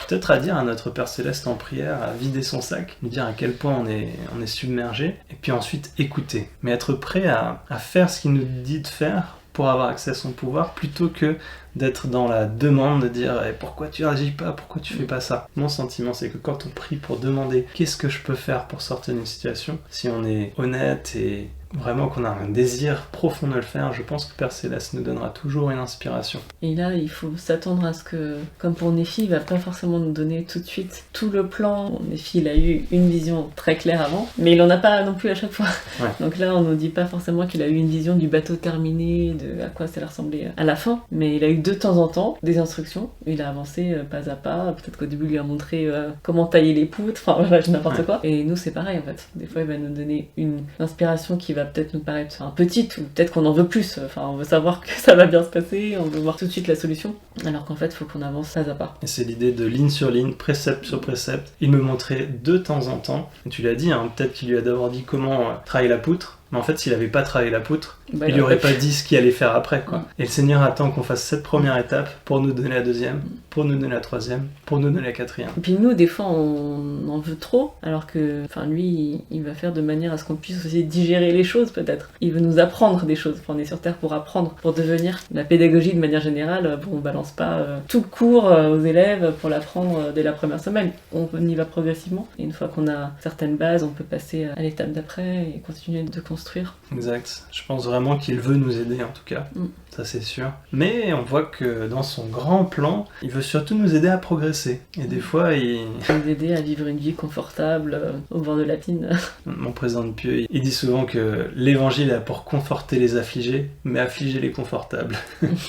peut-être à dire à notre Père Céleste en prière, à vider son sac, lui dire à quel point on est submergé, et puis ensuite écouter. Mais être prêt à faire ce qu'il nous dit de faire pour avoir accès à son pouvoir, plutôt que d'être dans la demande, de dire pourquoi tu réagis pas, pourquoi tu fais pas ça. Mon sentiment, c'est que quand on prie pour demander qu'est-ce que je peux faire pour sortir d'une situation, si on est honnête et vraiment qu'on a un désir profond de le faire, je pense que Père Céleste nous donnera toujours une inspiration. Et là, il faut s'attendre à ce que, comme pour Néphi, il va pas forcément nous donner tout de suite tout le plan. Néphi, il a eu une vision très claire avant, mais il en a pas non plus à chaque fois. Ouais. Donc là, on nous dit pas forcément qu'il a eu une vision du bateau terminé, de à quoi ça allait ressembler à la fin, mais il a eu de temps en temps des instructions. Il a avancé pas à pas. Peut-être qu'au début, il lui a montré comment tailler les poutres, enfin voilà, n'importe quoi. Et nous, c'est pareil en fait. Des fois, il va nous donner une inspiration qui va peut-être nous paraître petite, ou peut-être qu'on en veut plus. Enfin, on veut savoir que ça va bien se passer, on veut voir tout de suite la solution, alors qu'en fait, il faut qu'on avance pas à pas. Et c'est l'idée de ligne sur ligne, précepte sur précepte. Il me montrait de temps en temps, et tu l'as dit, peut-être qu'il lui a d'abord dit comment travailler la poutre, mais en fait, s'il n'avait pas travaillé la poutre, il lui aurait pas dit ce qu'il allait faire après, quoi. Et le Seigneur attend qu'on fasse cette première étape pour nous donner la deuxième, pour nous donner la troisième, pour nous donner la quatrième. Et puis nous, des fois, on en veut trop, alors que, lui, il va faire de manière à ce qu'on puisse aussi digérer les choses, peut-être. Il veut nous apprendre des choses. On est sur Terre pour apprendre, pour devenir. La pédagogie, de manière générale, on balance pas tout le cours aux élèves pour l'apprendre dès la première semaine. On y va progressivement. Et une fois qu'on a certaines bases, on peut passer à l'étape d'après et continuer de construire. Exact. Je pense vraiment qu'il veut nous aider, en tout cas. Ça, c'est sûr. Mais on voit que dans son grand plan, il veut surtout nous aider à progresser. Et des fois, il nous aider à vivre une vie confortable au bord de la piscine. Mon président de Pieux, il dit souvent que l'évangile a pour conforter les affligés, mais affliger les confortables.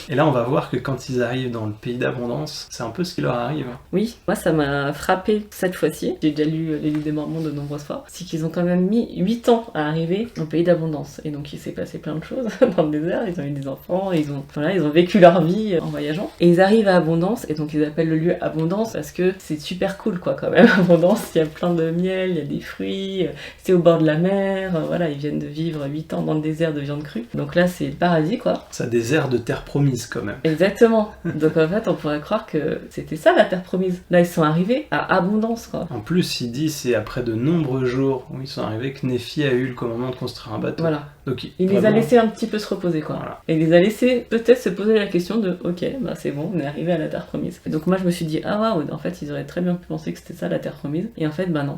Et là, on va voir que quand ils arrivent dans le pays d'abondance, c'est un peu ce qui leur arrive. Oui, moi, ça m'a frappé cette fois-ci. J'ai déjà lu les livres des Mormons de nombreuses fois. C'est qu'ils ont quand même mis 8 ans à arriver au pays d'abondance. Et donc, il s'est passé plein de choses dans le désert. Ils ont eu des enfants, ils ont vécu leur vie en voyageant. Et ils arrivent à Abondance, et donc ils appellent le lieu Abondance parce que c'est super cool, quoi, quand même. Abondance, il y a plein de miel, il y a des fruits, c'est au bord de la mer, ils viennent de vivre 8 ans dans le désert de viande crue. Donc là, c'est le paradis, quoi. Ça des airs de terre promise, quand même. Exactement. Donc en fait, on pourrait croire que c'était ça, la terre promise. Là, ils sont arrivés à Abondance, quoi. En plus, il dit, c'est après de nombreux jours où ils sont arrivés que Néphi a eu le commandement de construire un bateau. Voilà. Donc, il les a laissés un petit peu se reposer, quoi. Voilà. Et il les a laissés peut-être se poser la question de ok, c'est bon, on est arrivé à la terre promise. Et donc moi je me suis dit waouh, en fait ils auraient très bien pu penser que c'était ça la terre promise. Et en fait non.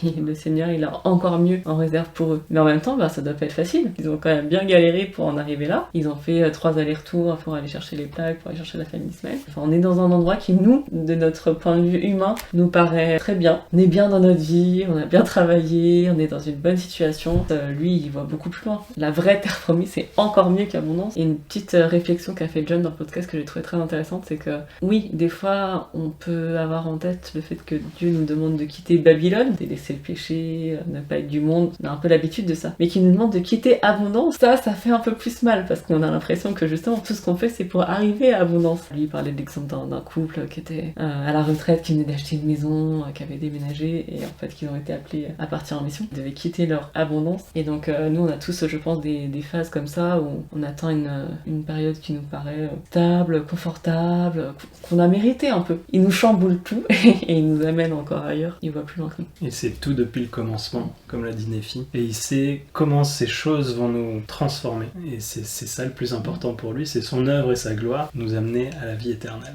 Le Seigneur il a encore mieux en réserve pour eux. Mais en même temps ça doit pas être facile. Ils ont quand même bien galéré pour en arriver là. Ils ont fait 3 allers-retours pour aller chercher les plaques, pour aller chercher la famille d'Ismaël. Enfin on est dans un endroit qui nous, de notre point de vue humain, nous paraît très bien. On est bien dans notre vie, on a bien travaillé, on est dans une bonne situation. Lui il voit beaucoup plus loin. la vraie terre promise, c'est encore mieux qu'abondance. Et une petite réflexion qu'a fait John dans le podcast que j'ai trouvé très intéressante, c'est que oui, des fois, on peut avoir en tête le fait que Dieu nous demande de quitter Babylone, de laisser le péché, ne pas être du monde, on a un peu l'habitude de ça. Mais qu'il nous demande de quitter abondance, ça fait un peu plus mal, parce qu'on a l'impression que justement, tout ce qu'on fait, c'est pour arriver à abondance. Lui, il parlait de l'exemple d'un couple qui était à la retraite, qui venait d'acheter une maison, qui avait déménagé, et en fait, qu'ils ont été appelés à partir en mission. Ils devaient quitter leur abondance. Et donc, nous, on a tous, je pense, des phases comme ça, où on attend une période qui nous paraît stable, confortable, qu'on a mérité un peu. Il nous chamboule tout, et il nous amène encore ailleurs. Il voit plus loin que nous. Il sait tout depuis le commencement, comme l'a dit Nephi. Et il sait comment ces choses vont nous transformer. Et c'est ça le plus important pour lui, c'est son œuvre et sa gloire nous amener à la vie éternelle.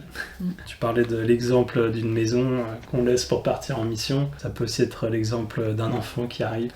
Tu parlais de l'exemple d'une maison qu'on laisse pour partir en mission. Ça peut aussi être l'exemple d'un enfant qui arrive.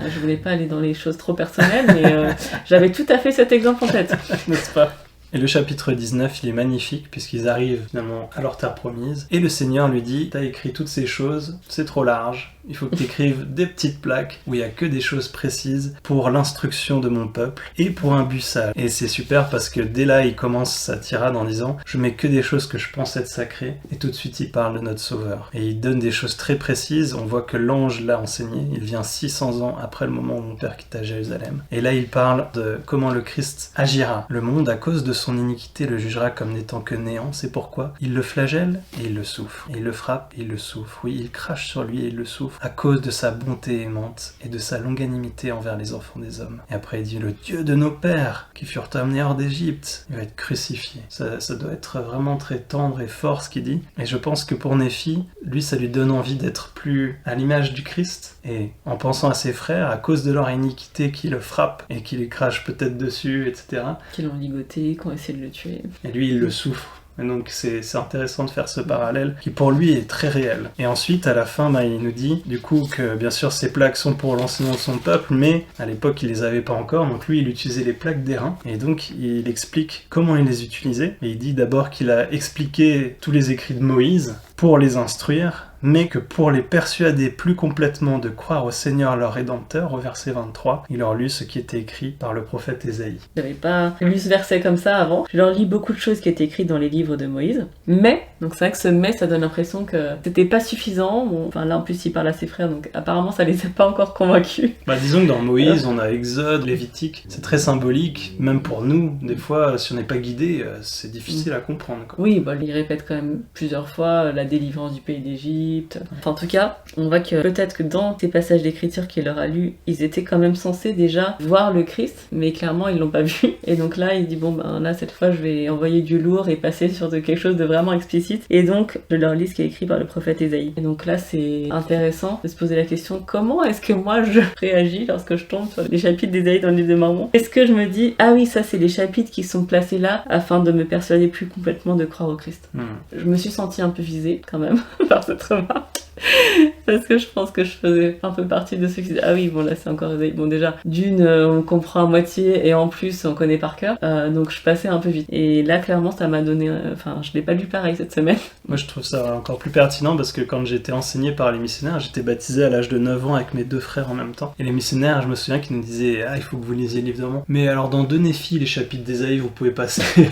Je voulais pas aller dans les choses trop personnelles, mais j'avais tout à fait cet exemple en tête. N'est-ce pas ? Et le chapitre 19, il est magnifique puisqu'ils arrivent finalement à leur terre promise. Et le Seigneur lui dit, t'as écrit toutes ces choses, c'est trop large. Il faut que tu écrives des petites plaques où il n'y a que des choses précises pour l'instruction de mon peuple et pour un but sage. Et c'est super parce que dès là, il commence sa tirade en disant « Je mets que des choses que je pense être sacrées » et tout de suite, il parle de notre Sauveur. Et il donne des choses très précises. On voit que l'ange l'a enseigné. Il vient 600 ans après le moment où mon père quitta Jérusalem. Et là, il parle de comment le Christ agira. Le monde, à cause de son iniquité, le jugera comme n'étant que néant. C'est pourquoi il le flagelle et il le souffre. Et il le frappe et il le souffre. Oui, il crache sur lui et il le souffre. À cause de sa bonté aimante et de sa longanimité envers les enfants des hommes. Et après il dit, le Dieu de nos pères, qui furent amenés hors d'Égypte, il va être crucifié. Ça doit être vraiment très tendre et fort ce qu'il dit. Et je pense que pour Nephi, lui ça lui donne envie d'être plus à l'image du Christ. Et en pensant à ses frères, à cause de leur iniquité qui le frappent et qui les crachent peut-être dessus, etc. Qui l'ont ligoté, qui ont essayé de le tuer. Et lui il le souffre. Et donc c'est intéressant de faire ce parallèle qui pour lui est très réel. Et ensuite à la fin il nous dit du coup que bien sûr ces plaques sont pour l'enseignement de son peuple, mais à l'époque il les avait pas encore, donc lui il utilisait les plaques d'airain et donc il explique comment il les utilisait. Et il dit d'abord qu'il a expliqué tous les écrits de Moïse pour les instruire, mais que pour les persuader plus complètement de croire au Seigneur leur Rédempteur, au verset 23, il leur lut ce qui était écrit par le prophète Ésaïe. Je n'avais pas lu ce verset comme ça avant. Je leur lis beaucoup de choses qui étaient écrites dans les livres de Moïse, mais, donc c'est vrai que ce mais, ça donne l'impression que c'était pas suffisant. Bon, enfin là en plus il parle à ses frères, donc apparemment ça les a pas encore convaincus. Disons que dans Moïse, on a Exode, Lévitique, c'est très symbolique, même pour nous, des fois, si on n'est pas guidé, c'est difficile à comprendre, quoi. Oui, il répète quand même plusieurs fois la délivrance du pays d'Égypte. Enfin, en tout cas, on voit que peut-être que dans ces passages d'écriture qu'il leur a lus, ils étaient quand même censés déjà voir le Christ, mais clairement ils l'ont pas vu. Et donc là, il dit là cette fois je vais envoyer du lourd et passer sur quelque chose de vraiment explicite. Et donc je leur lis ce qui est écrit par le prophète Ésaïe. Et donc là, c'est intéressant de se poser la question, comment est-ce que moi je réagis lorsque je tombe sur les chapitres d'Ésaïe dans le livre de Mormon? Est-ce que je me dis, ah oui, ça c'est les chapitres qui sont placés là afin de me persuader plus complètement de croire au Christ. Je me suis sentie un peu visée quand même par cette remarque. Parce que je pense que je faisais un peu partie de ceux qui disaient, ah oui, là c'est encore Ésaïe. Bon, déjà, on comprend à moitié et en plus on connaît par cœur, donc je passais un peu vite. Et là, clairement, ça m'a donné. Je l'ai pas lu pareil cette semaine. Moi, je trouve ça encore plus pertinent parce que quand j'étais enseigné par les missionnaires, j'étais baptisé à l'âge de 9 ans avec mes 2 frères en même temps. Et les missionnaires, je me souviens qu'ils nous disaient, il faut que vous lisiez le livre de Mormon. Mais alors, dans 2 Néphi, les chapitres d'Ésaïe, vous pouvez passer.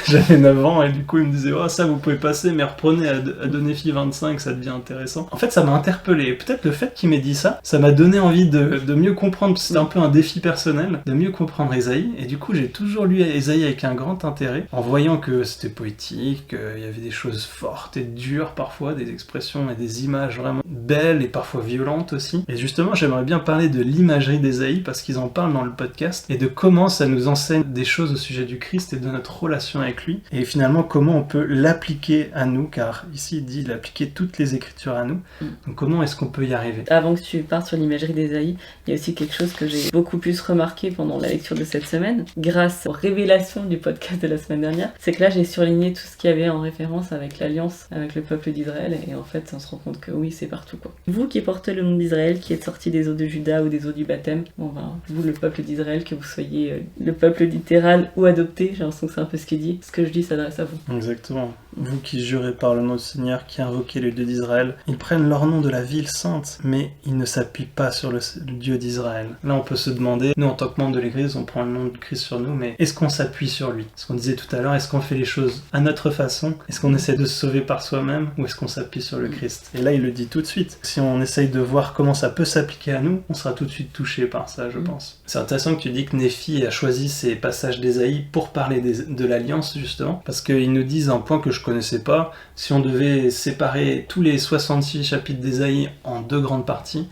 J'avais 9 ans et du coup, ils me disaient, ça vous pouvez passer, mais reprenez à 2 Néphi 25, ça devient intéressant. En fait, ça m'a interpellé. Peut-être le fait qu'il m'ait dit ça m'a donné envie de mieux comprendre, parce que c'était un peu un défi personnel, de mieux comprendre Ésaïe. Et du coup, j'ai toujours lu Ésaïe avec un grand intérêt, en voyant que c'était poétique, qu'il y avait des choses fortes et dures parfois, des expressions et des images vraiment belles et parfois violentes aussi. Et justement, j'aimerais bien parler de l'imagerie d'Ésaïe, parce qu'ils en parlent dans le podcast, et de comment ça nous enseigne des choses au sujet du Christ et de notre relation avec lui, et finalement comment on peut l'appliquer à nous, car ici il dit l'appliquer toutes les écritures à nous. Donc comment est-ce qu'on peut y arriver? Avant que tu partes sur l'imagerie d'Ésaïe, il y a aussi quelque chose que j'ai beaucoup plus remarqué pendant la lecture de cette semaine, grâce aux révélations du podcast de la semaine dernière, c'est que là j'ai surligné tout ce qu'il y avait en référence avec l'alliance avec le peuple d'Israël, et en fait on se rend compte que oui, c'est partout quoi. Vous qui portez le nom d'Israël, qui êtes sortis des eaux de Juda ou des eaux du baptême, vous le peuple d'Israël, que vous soyez le peuple littéral ou adopté, j'ai l'impression que c'est un peu ce qu'il dit, ce que je dis s'adresse à vous. Exactement. Vous qui jurez par le nom du Seigneur, qui invoquez le Dieu d'Israël, d'Israël. Ils prennent leur nom de la ville sainte, mais ils ne s'appuient pas sur le Dieu d'Israël. Là, on peut se demander, nous en tant que membres de l'Église, on prend le nom de Christ sur nous, mais est-ce qu'on s'appuie sur lui? Ce qu'on disait tout à l'heure, est-ce qu'on fait les choses à notre façon? Est-ce qu'on essaie de se sauver par soi-même, ou est-ce qu'on s'appuie sur le Christ? Et là, il le dit tout de suite. Si on essaye de voir comment ça peut s'appliquer à nous, on sera tout de suite touché par ça, je pense. C'est intéressant que tu dis que Néphi a choisi ces passages d'Ésaïe pour parler de l'Alliance, justement, parce qu'ils nous disent un point que je connaissais pas. Si on devait séparer tous les 66 chapitres d'Ésaïe en deux grandes parties,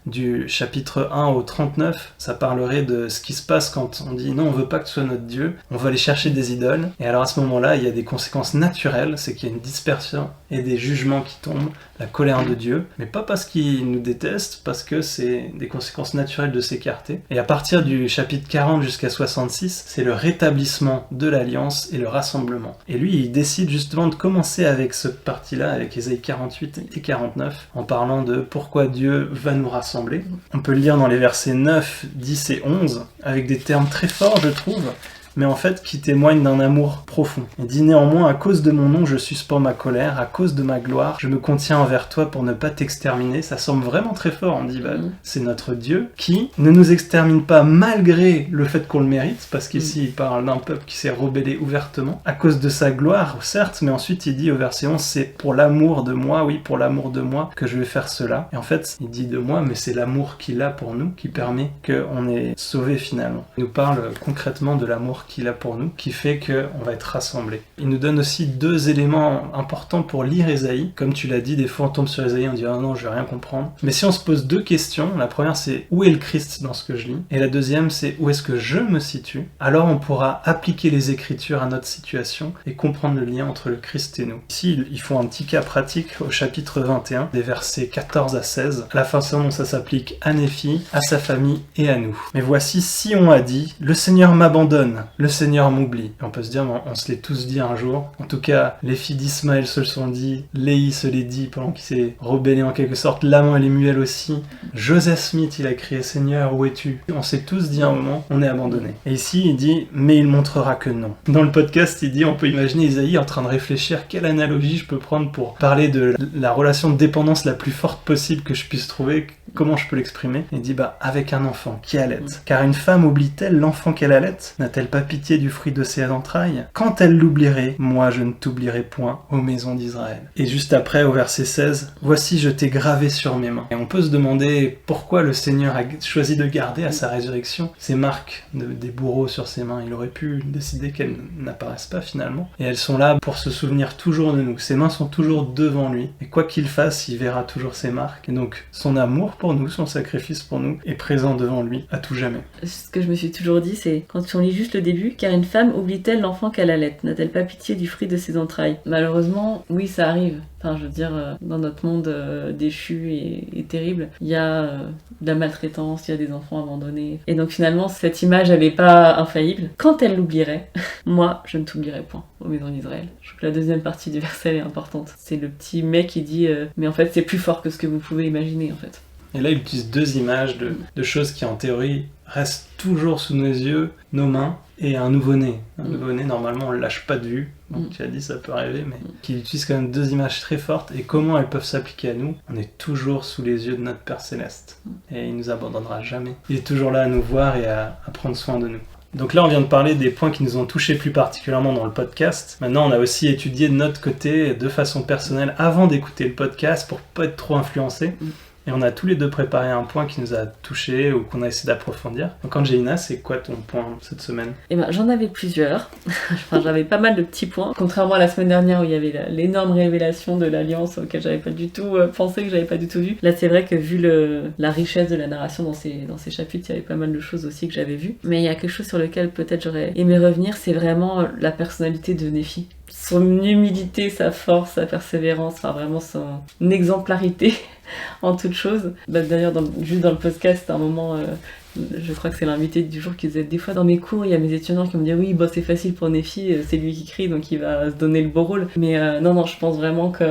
du chapitre 1 au 39, ça parlerait de ce qui se passe quand on dit non, on veut pas que tu sois notre Dieu, on va aller chercher des idoles. Et alors à ce moment-là, il y a des conséquences naturelles, c'est qu'il y a une dispersion et des jugements qui tombent, la colère de Dieu, mais pas parce qu'il nous déteste, parce que c'est des conséquences naturelles de s'écarter. Et à partir du chapitre 40 jusqu'à 66, c'est le rétablissement de l'Alliance et le rassemblement. Et lui, il décide justement de commencer avec cette partie-là, avec Ésaïe 48 et 49, en parlant de pourquoi Dieu va nous rassembler. On peut le lire dans les versets 9, 10 et 11, avec des termes très forts, je trouve, mais en fait qui témoigne d'un amour profond. Il dit néanmoins, à cause de mon nom, je suspends ma colère, à cause de ma gloire, je me contiens envers toi pour ne pas t'exterminer. Ça semble vraiment très fort, on dit, c'est notre Dieu qui ne nous extermine pas malgré le fait qu'on le mérite, parce qu'ici il parle d'un peuple qui s'est rebellé ouvertement, à cause de sa gloire, certes, mais ensuite il dit au verset 11, c'est pour l'amour de moi, oui, pour l'amour de moi que je vais faire cela. Et en fait, il dit de moi, mais c'est l'amour qu'il a pour nous, qui permet qu'on est sauvé finalement. Il nous parle concrètement de l'amour qu'il a pour nous, qui fait qu'on va être rassemblés. Il nous donne aussi deux éléments importants pour lire Ésaïe. Comme tu l'as dit, des fois on tombe sur Ésaïe, on dit « Ah non, je vais rien comprendre ». Mais si on se pose deux questions, la première c'est « Où est le Christ dans ce que je lis ?» Et la deuxième c'est « Où est-ce que je me situe ?» Alors on pourra appliquer les Écritures à notre situation et comprendre le lien entre le Christ et nous. Ici, ils font un petit cas pratique au chapitre 21, des versets 14 à 16, à la façon dont ça s'applique à Néphi, à sa famille et à nous. « Mais voici, Sion a dit « Le Seigneur m'abandonne, le Seigneur m'oublie. » On peut se dire, on se l'est tous dit un jour. En tout cas, les filles d'Ismaël se le sont dit, Léhi se l'est dit pendant qu'il s'est rebellé en quelque sorte, Laman et Lemuel aussi. Joseph Smith, il a crié, Seigneur, où es-tu? On s'est tous dit à un moment, on est abandonné. Et ici, il dit, mais il montrera que non. Dans le podcast, il dit, on peut imaginer Isaïe en train de réfléchir, quelle analogie je peux prendre pour parler de la relation de dépendance la plus forte possible que je puisse trouver, comment je peux l'exprimer? Il dit, avec un enfant qui allait. Car une femme oublie-t-elle l'enfant qu'elle allait? N'a-t-elle pas pitié du fruit de ses entrailles? Quand elle l'oublierait, moi je ne t'oublierai point, ô maison d'Israël. Et juste après, au verset 16, voici je t'ai gravé sur mes mains. Et on peut se demander pourquoi le Seigneur a choisi de garder à sa résurrection ces marques des bourreaux sur ses mains. Il aurait pu décider qu'elles n'apparaissent pas finalement. Et elles sont là pour se souvenir toujours de nous. Ses mains sont toujours devant lui. Et quoi qu'il fasse, il verra toujours ces marques. Et donc son amour pour nous, son sacrifice pour nous, est présent devant lui à tout jamais. Ce que je me suis toujours dit, c'est quand on lit juste le début, car une femme oublie-t-elle l'enfant qu'elle allait? N'a-t-elle pas pitié du fruit de ses entrailles? Malheureusement, oui, ça arrive. Enfin, je veux dire, dans notre monde déchu et terrible, il y a de la maltraitance, il y a des enfants abandonnés. Et donc finalement, cette image, elle n'est pas infaillible. Quand elle l'oublierait, moi, je ne t'oublierai point, ô maison d'Israël. Je trouve que la deuxième partie du verset est importante. C'est le petit mec qui dit mais en fait, c'est plus fort que ce que vous pouvez imaginer, en fait. Et là, il utilise deux images de choses qui, en théorie, restent toujours sous nos yeux, nos mains, et un nouveau-né. Un nouveau-né, normalement, on ne le lâche pas de vue. Donc, tu as dit, ça peut arriver, mais qui utilise quand même deux images très fortes. Et comment elles peuvent s'appliquer à nous? On est toujours sous les yeux de notre Père Céleste. Et il ne nous abandonnera jamais. Il est toujours là à nous voir et à prendre soin de nous. Donc là, on vient de parler des points qui nous ont touchés plus particulièrement dans le podcast. Maintenant, on a aussi étudié de notre côté, de façon personnelle, avant d'écouter le podcast, pour pas être trop influencé. Et on a tous les deux préparé un point qui nous a touchés ou qu'on a essayé d'approfondir. Donc Angelina, c'est quoi ton point cette semaine? J'en avais plusieurs. J'avais pas mal de petits points. Contrairement à la semaine dernière où il y avait l'énorme révélation de l'Alliance auquel j'avais pas du tout pensé, que j'avais pas du tout vu. Là, c'est vrai que vu la richesse de la narration dans ces chapitres, il y avait pas mal de choses aussi que j'avais vues. Mais il y a quelque chose sur lequel peut-être j'aurais aimé revenir, c'est vraiment la personnalité de Néphi. Son humilité, sa force, sa persévérance, enfin vraiment son exemplarité en toute chose. D'ailleurs, juste dans le podcast, à un moment, je crois que c'est l'invité du jour qui disait, des fois dans mes cours, il y a mes étudiants qui me disent oui, c'est facile pour Néphi, c'est lui qui crie, donc il va se donner le beau rôle. Mais non, je pense vraiment que...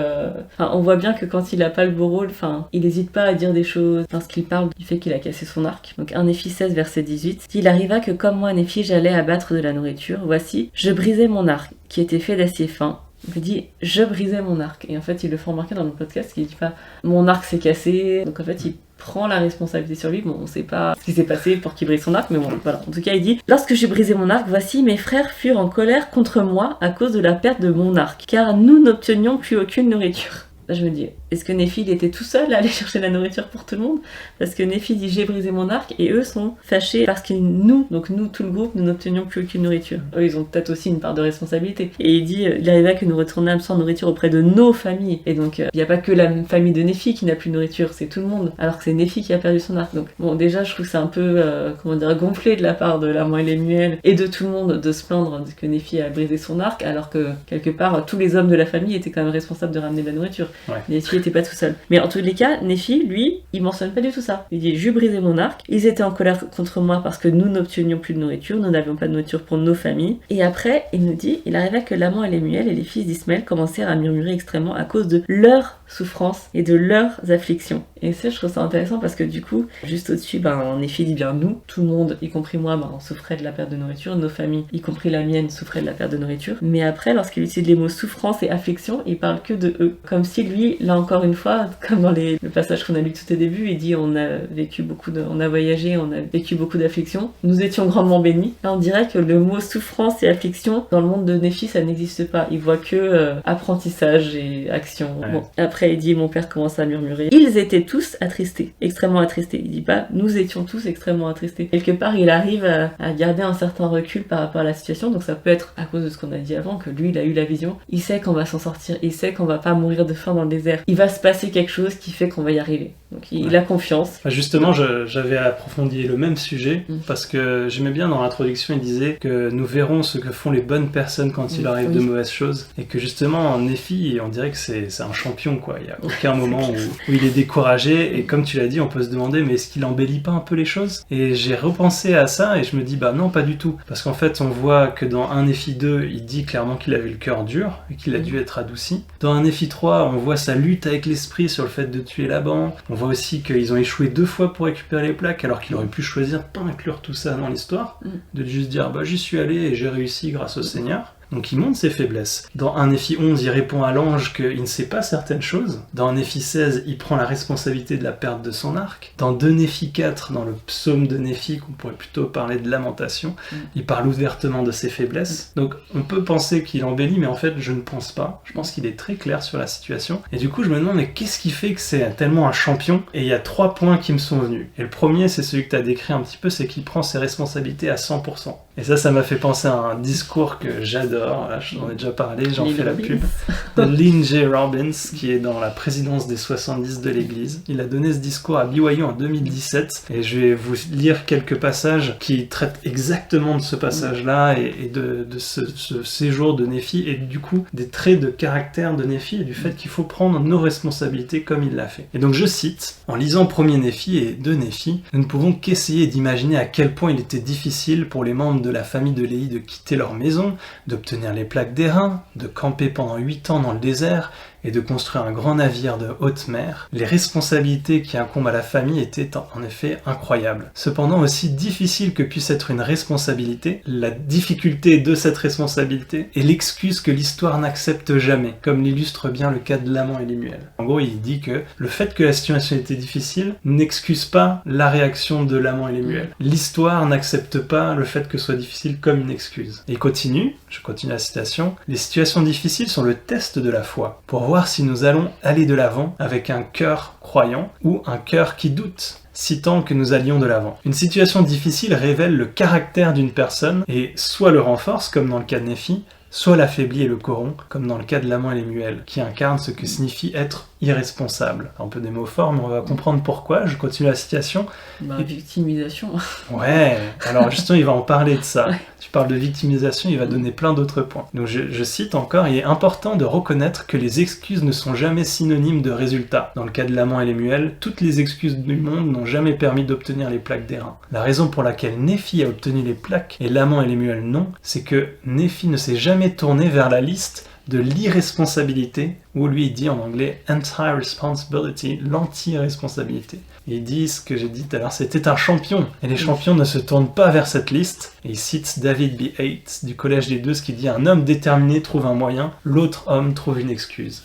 on voit bien que quand il a pas le beau rôle, il n'hésite pas à dire des choses. Lorsqu'il parle du fait qu'il a cassé son arc. Donc 1 Néphi 16, verset 18. Il arriva que comme moi, Néphi, j'allais abattre de la nourriture. Voici, je brisais mon arc, qui était fait d'acier fin, Il dit je brisais mon arc. Et en fait, il le fait remarquer dans le podcast qu'il dit pas mon arc s'est cassé. Donc en fait, il prend la responsabilité sur lui. Bon, on sait pas ce qui s'est passé pour qu'il brise son arc, mais bon, voilà. En tout cas, il dit lorsque j'ai brisé mon arc, voici mes frères furent en colère contre moi à cause de la perte de mon arc, car nous n'obtenions plus aucune nourriture. Là, je me dis, est-ce que Nephi il était tout seul à aller chercher la nourriture pour tout le monde? Parce que Nephi dit j'ai brisé mon arc et eux sont fâchés parce que nous, tout le groupe, nous n'obtenions plus aucune nourriture. Eux, ils ont peut-être aussi une part de responsabilité. Et il dit, il arriva que nous retournâmes sans nourriture auprès de nos familles. Et donc, il n'y a pas que la famille de Nephi qui n'a plus de nourriture, c'est tout le monde. Alors que c'est Nephi qui a perdu son arc. Donc, bon, déjà, je trouve que c'est un peu, gonflé de la part de Lamont et Lemuel et de tout le monde de se plaindre que Nephi a brisé son arc, alors que quelque part, tous les hommes de la famille étaient quand même responsables de ramener de la nourriture. Ouais. Nephi était pas tout seul. Mais en tous les cas, Nephi, lui, il mentionne pas du tout ça. Il dit j'ai brisé mon arc, ils étaient en colère contre moi parce que nous n'obtenions plus de nourriture, nous n'avions pas de nourriture pour nos familles. Et après, il nous dit, il arriva que Lamont et Lemuel et les fils d'Ismaël commencèrent à murmurer extrêmement à cause de leur souffrance et de leurs afflictions. Et ça, je trouve ça intéressant parce que du coup, juste au-dessus, Nephi dit bien nous, tout le monde, y compris moi, on souffrait de la perte de nourriture, nos familles, y compris la mienne, souffraient de la perte de nourriture. Mais après, lorsqu'il utilise les mots souffrance et affliction, il parle que de eux. Comme si lui, là encore une fois, comme dans le passage qu'on a lu tout au début, il dit on a voyagé, on a vécu beaucoup d'afflictions, nous étions grandement bénis. Là, on dirait que le mot souffrance et affliction, dans le monde de Nephi, ça n'existe pas. Il voit que apprentissage et action. Ouais. Bon. Après, il dit mon père commence à murmurer. Ils étaient tous attristés, extrêmement attristés. Il dit pas nous étions tous extrêmement attristés. Quelque part, il arrive à garder un certain recul par rapport à la situation, donc ça peut être à cause de ce qu'on a dit avant, que lui, il a eu la vision. Il sait qu'on va s'en sortir, il sait qu'on va pas mourir de faim dans le désert. Il va se passer quelque chose qui fait qu'on va y arriver. Donc il a confiance. Justement, j'avais approfondi le même sujet parce que j'aimais bien dans l'introduction, il disait que nous verrons ce que font les bonnes personnes quand il arrive de mauvaises choses, et que justement en Nephi, on dirait que c'est un champion, quoi. Il n'y a aucun moment où il est découragé, et comme tu l'as dit, on peut se demander mais est-ce qu'il embellit pas un peu les choses? Et j'ai repensé à ça et je me dis non, pas du tout, parce qu'en fait on voit que dans 1 Nephi 2, il dit clairement qu'il avait le cœur dur et qu'il a dû être adouci. Dans 1 Nephi 3, on voit sa lutte avec l'esprit sur le fait de tuer Laban. On voit aussi qu'ils ont échoué 2 fois pour récupérer les plaques, alors qu'il aurait pu choisir de pas inclure tout ça dans l'histoire, de juste dire j'y suis allé et j'ai réussi grâce au Seigneur. Donc il montre ses faiblesses. Dans 1 Nephi 11, il répond à l'ange qu'il ne sait pas certaines choses. Dans 1 Nephi 16, il prend la responsabilité de la perte de son arc. Dans 2 Nephi 4, dans le psaume de Nephi, qu'on pourrait plutôt parler de lamentation, il parle ouvertement de ses faiblesses. Donc on peut penser qu'il embellit, mais en fait je ne pense pas. Je pense qu'il est très clair sur la situation. Et du coup je me demande, mais qu'est-ce qui fait que c'est tellement un champion? Et il y a 3 points qui me sont venus. Et le premier, c'est celui que tu as décrit un petit peu, c'est qu'il prend ses responsabilités à 100%. Et ça m'a fait penser à un discours que j'adore. J'en ai déjà parlé, j'en fais la pub, de Lynn J. Robbins, qui est dans la présidence des 70 de l'église. Il a donné ce discours à BYU en 2017, et je vais vous lire quelques passages qui traitent exactement de ce passage-là et de ce séjour de Nephi, et du coup des traits de caractère de Nephi et du fait qu'il faut prendre nos responsabilités comme il l'a fait. Et donc je cite, en lisant 1er Nephi et 2 Nephi, nous ne pouvons qu'essayer d'imaginer à quel point il était difficile pour les membres de la famille de Léhi de quitter leur maison, d'obtenir les plaques d'airain, de camper pendant 8 ans dans le désert et de construire un grand navire de haute mer. Les responsabilités qui incombent à la famille étaient en effet incroyables. Cependant, aussi difficile que puisse être une responsabilité, la difficulté de cette responsabilité est l'excuse que l'histoire n'accepte jamais, comme l'illustre bien le cas de Lamont et Lemuel. En gros, il dit que le fait que la situation était difficile n'excuse pas la réaction de Lamont et Lemuel. L'histoire n'accepte pas le fait que ce soit difficile comme une excuse. Et il continue, je continue la citation, « Les situations difficiles sont le test de la foi, pour voir si nous allons aller de l'avant avec un cœur croyant ou un cœur qui doute, si tant que nous allions de l'avant. Une situation difficile révèle le caractère d'une personne et soit le renforce, comme dans le cas de Nephi, soit l'affaiblit et le corrompt, comme dans le cas de Lamont et Lemuel, qui incarne ce que signifie être irresponsable. Un peu des mots forts, mais on va comprendre pourquoi. Je continue la citation. Victimisation. Ouais, alors justement, il va en parler de ça. Ouais. Tu parles de victimisation, il va donner plein d'autres points. Donc je cite encore, il est important de reconnaître que les excuses ne sont jamais synonymes de résultats. Dans le cas de Lamont et Lemuel, toutes les excuses du monde n'ont jamais permis d'obtenir les plaques d'airain. La raison pour laquelle Nephi a obtenu les plaques et Lamont et Lemuel non, c'est que Nephi ne s'est jamais tourné vers la liste de l'irresponsabilité, où lui il dit en anglais « anti-responsibility », l'anti-responsabilité. Et il dit ce que j'ai dit tout à l'heure, c'était un champion, et les champions ne se tournent pas vers cette liste. Et il cite David B. Yates du Collège des Deux, qui dit « Un homme déterminé trouve un moyen, l'autre homme trouve une excuse ».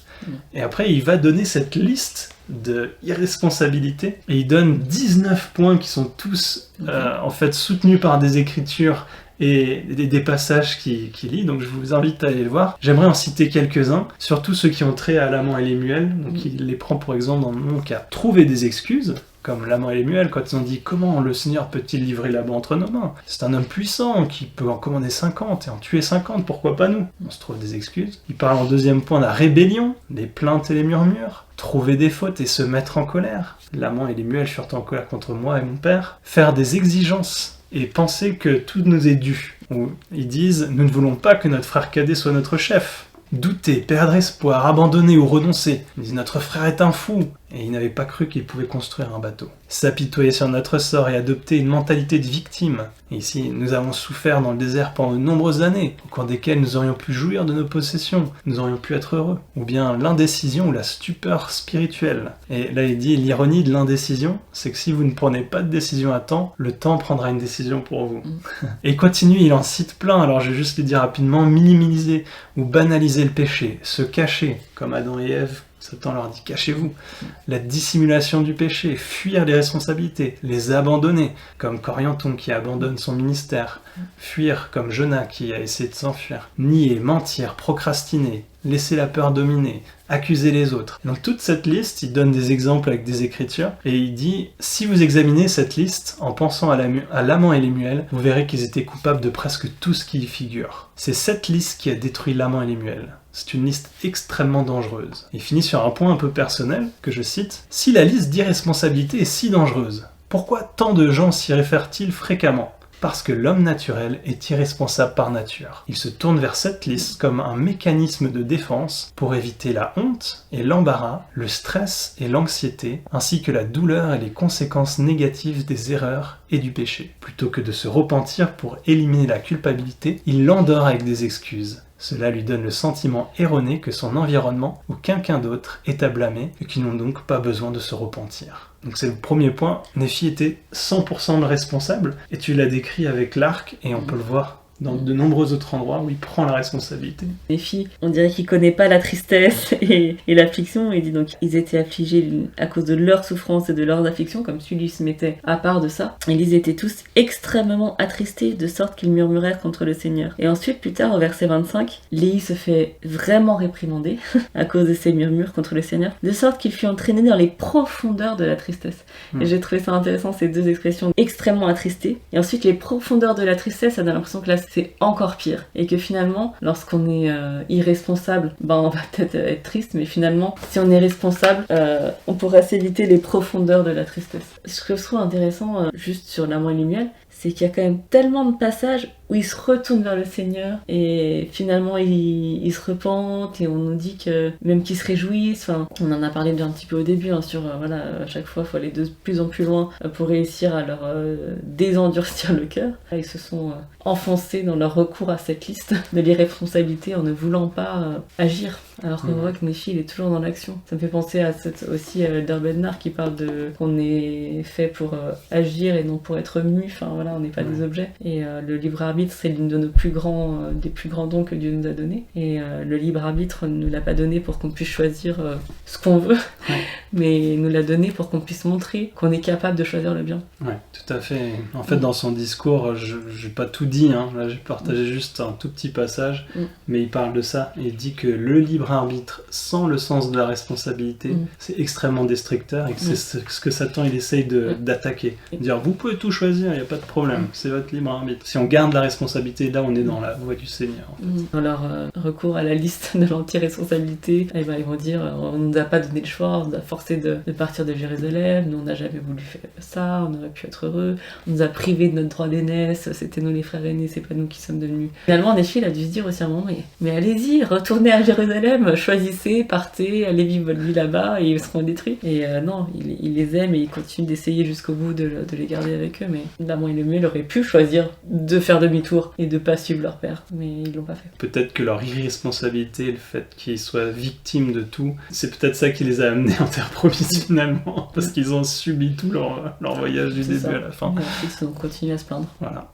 Et après, il va donner cette liste de irresponsabilité, et il donne 19 points qui sont tous en fait soutenus par des écritures et des passages qu'il lit, donc je vous invite à aller le voir. J'aimerais en citer quelques-uns, surtout ceux qui ont trait à l'amant et Lemuel, donc il les prend pour exemple dans mon cas. Trouver des excuses, comme l'amant et Lemuel, quand ils ont dit « Comment le Seigneur peut-il livrer là-bas entre nos mains ? C'est un homme puissant qui peut en commander 50 et en tuer 50, pourquoi pas nous ?» On se trouve des excuses. Il parle en deuxième point de la rébellion, des plaintes et les murmures. Trouver des fautes et se mettre en colère. L'amant et Lemuel furent en colère contre moi et mon père. Faire des exigences et penser que tout nous est dû. Ou ils disent « Nous ne voulons pas que notre frère cadet soit notre chef. » Douter, perdre espoir, abandonner ou renoncer. Ils disent « Notre frère est un fou !» Et ils n'avaient pas cru qu'il pouvait construire un bateau. S'apitoyer sur notre sort et adopter une mentalité de victime. Et ici, nous avons souffert dans le désert pendant de nombreuses années, au cours desquelles nous aurions pu jouir de nos possessions, nous aurions pu être heureux. Ou bien l'indécision ou la stupeur spirituelle. Et là, il dit l'ironie de l'indécision, c'est que si vous ne prenez pas de décision à temps, le temps prendra une décision pour vous. Et il continue, il en cite plein, alors je vais juste les dire rapidement, minimiser ou banaliser le péché, se cacher, comme Adam et Ève. Satan leur dit « Cachez-vous ». La dissimulation du péché, fuir les responsabilités, les abandonner, comme Corianton qui abandonne son ministère, fuir comme Jonas qui a essayé de s'enfuir, nier, mentir, procrastiner, laisser la peur dominer, accuser les autres. Donc toute cette liste, il donne des exemples avec des écritures, et il dit « Si vous examinez cette liste en pensant à l'amant et Lemuel, vous verrez qu'ils étaient coupables de presque tout ce qui y figure. C'est cette liste qui a détruit l'amant et Lemuel. C'est une liste extrêmement dangereuse. » Il finit sur un point un peu personnel, que je cite. « Si la liste d'irresponsabilité est si dangereuse, pourquoi tant de gens s'y réfèrent-ils fréquemment ? Parce que l'homme naturel est irresponsable par nature. Il se tourne vers cette liste comme un mécanisme de défense pour éviter la honte et l'embarras, le stress et l'anxiété, ainsi que la douleur et les conséquences négatives des erreurs et du péché. Plutôt que de se repentir pour éliminer la culpabilité, il l'endort avec des excuses. Cela lui donne le sentiment erroné que son environnement ou quelqu'un d'autre est à blâmer et qu'ils n'ont donc pas besoin de se repentir. Donc c'est le premier point. Néphi était 100% responsable et tu l'as décrit avec l'arc et on peut le voir dans de nombreux autres endroits où il prend la responsabilité. Néphi, on dirait qu'il connaît pas la tristesse et l'affliction. Il dit donc ils étaient affligés à cause de leurs souffrances et de leurs afflictions, comme si lui se mettait à part de ça. Et ils étaient tous extrêmement attristés, de sorte qu'ils murmurèrent contre le Seigneur. Et ensuite, plus tard, au verset 25, Léhi se fait vraiment réprimander à cause de ses murmures contre le Seigneur, de sorte qu'il fut entraîné dans les profondeurs de la tristesse. Et j'ai trouvé ça intéressant, ces deux expressions, extrêmement attristés. Et ensuite, les profondeurs de la tristesse, ça donne l'impression que là, c'est encore pire. Et que finalement, lorsqu'on est irresponsable, on va peut-être être triste, mais finalement, si on est responsable, on pourra s'éviter les profondeurs de la tristesse. Ce que je trouve intéressant, juste sur l'amant et Lemuel, c'est qu'il y a quand même tellement de passages où il se retourne vers le Seigneur et finalement il se repent et on nous dit que même qu'ils se réjouissent, on en a parlé déjà un petit peu au début, sur à chaque fois il faut aller de plus en plus loin pour réussir à leur désendurcir le cœur. Ils se sont enfoncés dans leur recours à cette liste de l'irresponsabilité en ne voulant pas agir, alors qu'on voit que Néphi il est toujours dans l'action. Ça me fait penser à aussi d'Eldar qui parle de qu'on est fait pour agir et non pour être mu, on n'est pas des objets, et le libre arbitre c'est l'une de nos des plus grands dons que Dieu nous a donné, et le libre arbitre ne nous l'a pas donné pour qu'on puisse choisir ce qu'on veut, mais il nous l'a donné pour qu'on puisse montrer qu'on est capable de choisir le bien. Ouais, tout à fait. En fait, dans son discours, je n'ai pas tout dit, là j'ai partagé juste un tout petit passage, mais il parle de ça, et il dit que le libre arbitre sans le sens de la responsabilité, c'est extrêmement destructeur, et que c'est ce que Satan il essaye d'attaquer. Dire, vous pouvez tout choisir, il n'y a pas de problème, c'est votre libre arbitre. Si on garde la responsabilité, là on est dans la voie du Seigneur. En fait. Dans leur recours à la liste de l'anti-responsabilité, ils vont dire, on ne nous a pas donné le choix, on nous a forcé de partir de Jérusalem, nous on n'a jamais voulu faire ça, on aurait pu être heureux, on nous a privés de notre droit d'aînesse, c'était nous les frères aînés, c'est pas nous qui sommes devenus. Finalement, Néphi il a dû se dire aussi à un moment, mais allez-y, retournez à Jérusalem, choisissez, partez, allez vivre votre vie là-bas et ils seront détruits. Et non, il les aime et il continue d'essayer jusqu'au bout de les garder avec eux, mais l'amant et Lemuel aurait pu choisir de faire de demi-tour et de pas suivre leur père, mais ils l'ont pas fait. Peut-être que leur irresponsabilité, le fait qu'ils soient victimes de tout, c'est peut-être ça qui les a amenés en terre promise finalement, parce qu'ils ont subi tout leur voyage du début à la fin. Et ils ont continué à se plaindre. Voilà.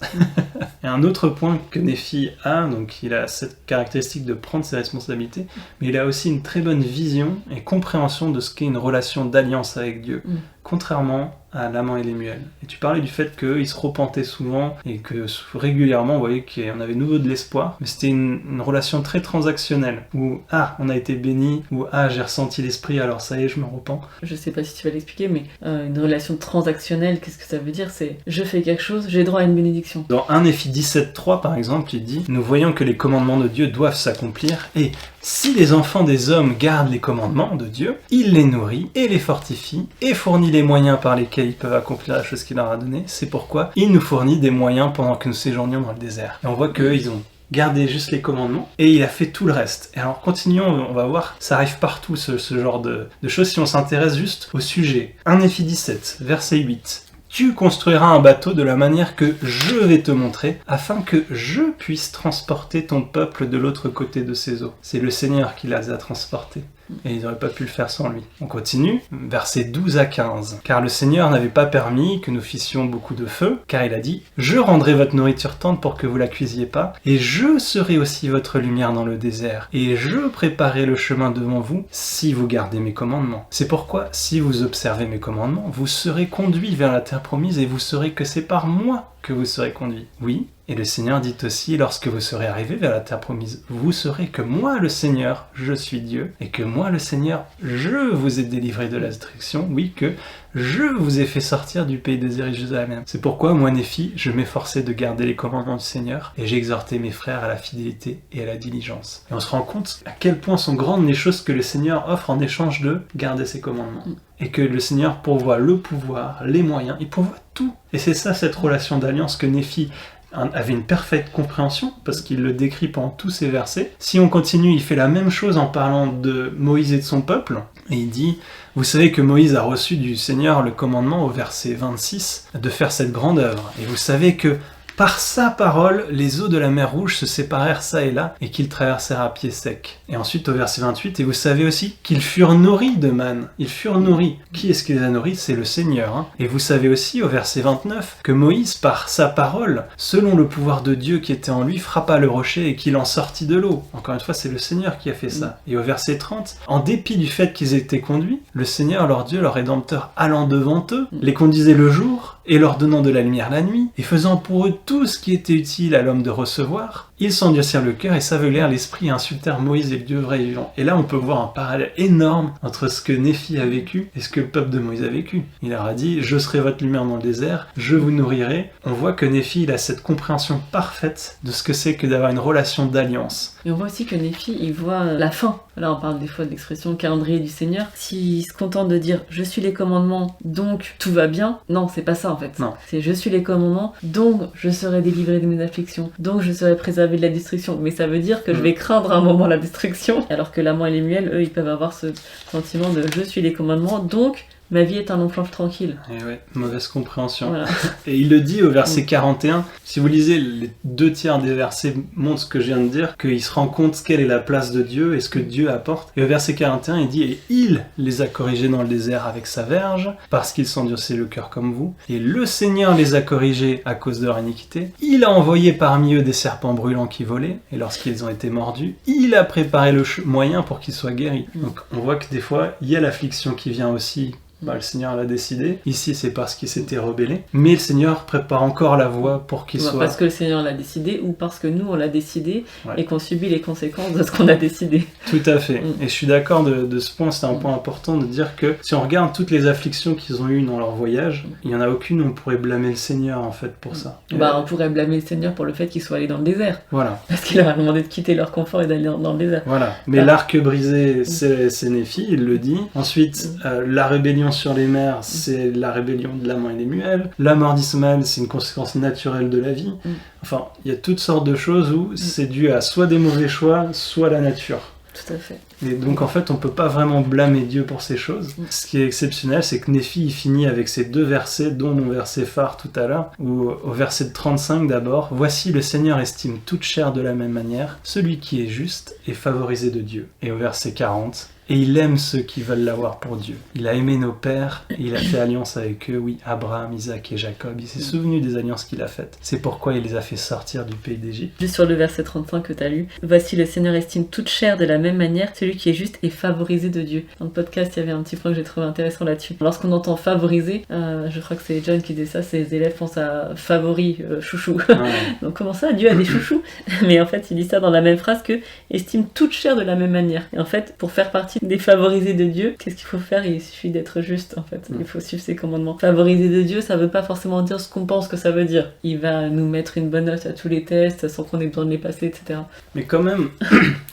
Et un autre point que Néphi a, donc il a cette caractéristique de prendre ses responsabilités, mais il a aussi une très bonne vision et compréhension de ce qu'est une relation d'alliance avec Dieu. Contrairement à l'amant et Lémuel. Et tu parlais du fait qu'ils se repentaient souvent et que régulièrement on voyait qu'il y en avait nouveau de l'espoir, mais c'était une relation très transactionnelle où on a été béni, ou j'ai ressenti l'esprit alors ça y est je me repens. Je sais pas si tu vas l'expliquer, mais une relation transactionnelle, qu'est-ce que ça veut dire? C'est je fais quelque chose, j'ai droit à une bénédiction. Dans 1 Néphi 17.3 par exemple, il dit: nous voyons que les commandements de Dieu doivent s'accomplir, et si les enfants des hommes gardent les commandements de Dieu, il les nourrit et les fortifie et fournit les moyens par lesquels ils peuvent accomplir la chose qu'il leur a donnée. C'est pourquoi il nous fournit des moyens pendant que nous séjournions dans le désert. Et on voit qu'eux, ils ont gardé juste les commandements et il a fait tout le reste. Et alors continuons, on va voir, ça arrive partout ce genre de choses si on s'intéresse juste au sujet. 1 Néphi 17, verset 8. Tu construiras un bateau de la manière que je vais te montrer, afin que je puisse transporter ton peuple de l'autre côté de ces eaux. C'est le Seigneur qui les a transportés. Et ils n'auraient pas pu le faire sans lui. On continue, versets 12 à 15. Car le Seigneur n'avait pas permis que nous fissions beaucoup de feu, car il a dit: je rendrai votre nourriture tendre pour que vous la cuisiez pas, et je serai aussi votre lumière dans le désert, et je préparerai le chemin devant vous si vous gardez mes commandements. C'est pourquoi, si vous observez mes commandements, vous serez conduits vers la terre promise, et vous saurez que c'est par moi que vous serez conduits. Oui, et le Seigneur dit aussi, lorsque vous serez arrivés vers la terre promise, vous saurez que moi, le Seigneur, je suis Dieu, et que moi, le Seigneur, je vous ai délivré de la destruction, oui, que je vous ai fait sortir du pays désert et Jérusalem. C'est pourquoi, moi, Néphi, je m'efforçais de garder les commandements du Seigneur, et j'ai exhorté mes frères à la fidélité et à la diligence. Et on se rend compte à quel point sont grandes les choses que le Seigneur offre en échange de garder ses commandements. Et que le Seigneur pourvoit le pouvoir, les moyens, il pourvoit tout. Et c'est ça, cette relation d'alliance que Néphi avait une parfaite compréhension, parce qu'il le décrit pendant tous ces versets. Si on continue, il fait la même chose en parlant de Moïse et de son peuple, et il dit: vous savez que Moïse a reçu du Seigneur le commandement, au verset 26, de faire cette grande œuvre, et vous savez que par sa parole, les eaux de la mer Rouge se séparèrent ça et là, et qu'ils traversèrent à pied sec. Et ensuite, au verset 28, et vous savez aussi qu'ils furent nourris de manne. Ils furent nourris. Qui est-ce qui les a nourris? C'est le Seigneur. Et vous savez aussi, au verset 29, que Moïse, par sa parole, selon le pouvoir de Dieu qui était en lui, frappa le rocher et qu'il en sortit de l'eau. Encore une fois, c'est le Seigneur qui a fait ça. Et au verset 30, en dépit du fait qu'ils étaient conduits, le Seigneur, leur Dieu, leur Rédempteur, allant devant eux, les conduisait le jour, et leur donnant de la lumière la nuit, et faisant pour eux tout ce qui était utile à l'homme de recevoir, ils s'endurcirent le cœur et s'aveuglèrent l'esprit et insultèrent Moïse et le Dieu vrai et vivant. Et là, on peut voir un parallèle énorme entre ce que Néphi a vécu et ce que le peuple de Moïse a vécu. Il leur a dit: je serai votre lumière dans le désert, je vous nourrirai. On voit que Néphi, il a cette compréhension parfaite de ce que c'est que d'avoir une relation d'alliance. Et on voit aussi que Néphi, il voit la fin. Là, on parle des fois de l'expression calendrier du Seigneur. S'il se contente de dire « je suis les commandements, donc tout va bien », non, c'est pas ça en fait. Non. C'est « je suis les commandements, donc je serai délivré de mes afflictions, donc je serai préservé de la destruction ». Mais ça veut dire que je vais craindre un moment la destruction. Alors que l'amant et Lémuel, eux, ils peuvent avoir ce sentiment de « je suis les commandements, donc ma vie est un long fleuve tranquille ». Et ouais, mauvaise compréhension. Voilà. Et il le dit au verset 41, si vous lisez les 2 tiers des versets montrent ce que je viens de dire, qu'il se rend compte quelle est la place de Dieu et ce que Dieu apporte. Et au verset 41, il dit: et il les a corrigés dans le désert avec sa verge, parce qu'ils s'endurcissaient le cœur comme vous. Et le Seigneur les a corrigés à cause de leur iniquité. Il a envoyé parmi eux des serpents brûlants qui volaient, et lorsqu'ils ont été mordus, il a préparé le moyen pour qu'ils soient guéris. Donc on voit que des fois, il y a l'affliction qui vient aussi. Le Seigneur l'a décidé. Ici, c'est parce qu'il s'était rebellé. Mais le Seigneur prépare encore la voie pour qu'il soit... Parce que le Seigneur l'a décidé, ou parce que nous, on l'a décidé, et qu'on subit les conséquences de ce qu'on a décidé. Tout à fait. Et je suis d'accord de ce point. C'est un point important de dire que si on regarde toutes les afflictions qu'ils ont eues dans leur voyage, il n'y en a aucune où on pourrait blâmer le Seigneur, en fait, pour ça. On pourrait blâmer le Seigneur pour le fait qu'ils soient allés dans le désert. Voilà. Parce qu'il leur a demandé de quitter leur confort et d'aller dans le désert. Voilà. Mais l'arc brisé, c'est Néphi, il le dit. Ensuite, la rébellion sur les mers, c'est la rébellion de l'amant et Lémuel. La mort d'Ismaël, c'est une conséquence naturelle de la vie. Enfin, il y a toutes sortes de choses où c'est dû à soit des mauvais choix, soit la nature. Tout à fait. Et donc en fait, on peut pas vraiment blâmer Dieu pour ces choses. Ce qui est exceptionnel, c'est que Néphi il finit avec ces 2 versets, dont mon verset phare tout à l'heure, où au verset 35 d'abord, « Voici le Seigneur estime toute chair de la même manière, celui qui est juste est favorisé de Dieu. » Et au verset 40, « Et il aime ceux qui veulent l'avoir pour Dieu. Il a aimé nos pères, et il a fait alliance avec eux, oui, Abraham, Isaac et Jacob. Il s'est souvenu des alliances qu'il a faites. C'est pourquoi il les a fait sortir du pays d'Égypte. » Juste sur le verset 35 que tu as lu, « Voici le Seigneur estime toute chair de la même manière, celui qui est juste est favorisé de Dieu. » Dans le podcast, il y avait un petit point que j'ai trouvé intéressant là-dessus. Lorsqu'on entend favoriser, je crois que c'est John qui disait ça, ses élèves pensent à favori, chouchou. Ouais. Donc comment ça, Dieu a des chouchous? Mais en fait, il dit ça dans la même phrase que estime toute chair de la même manière. Et en fait, pour faire partie des favorisés de Dieu, qu'est-ce qu'il faut faire? Il suffit d'être juste, en fait. Il faut suivre ses commandements. Favoriser de Dieu, ça veut pas forcément dire ce qu'on pense que ça veut dire. Il va nous mettre une bonne note à tous les tests sans qu'on ait besoin de les passer, etc. Mais quand même,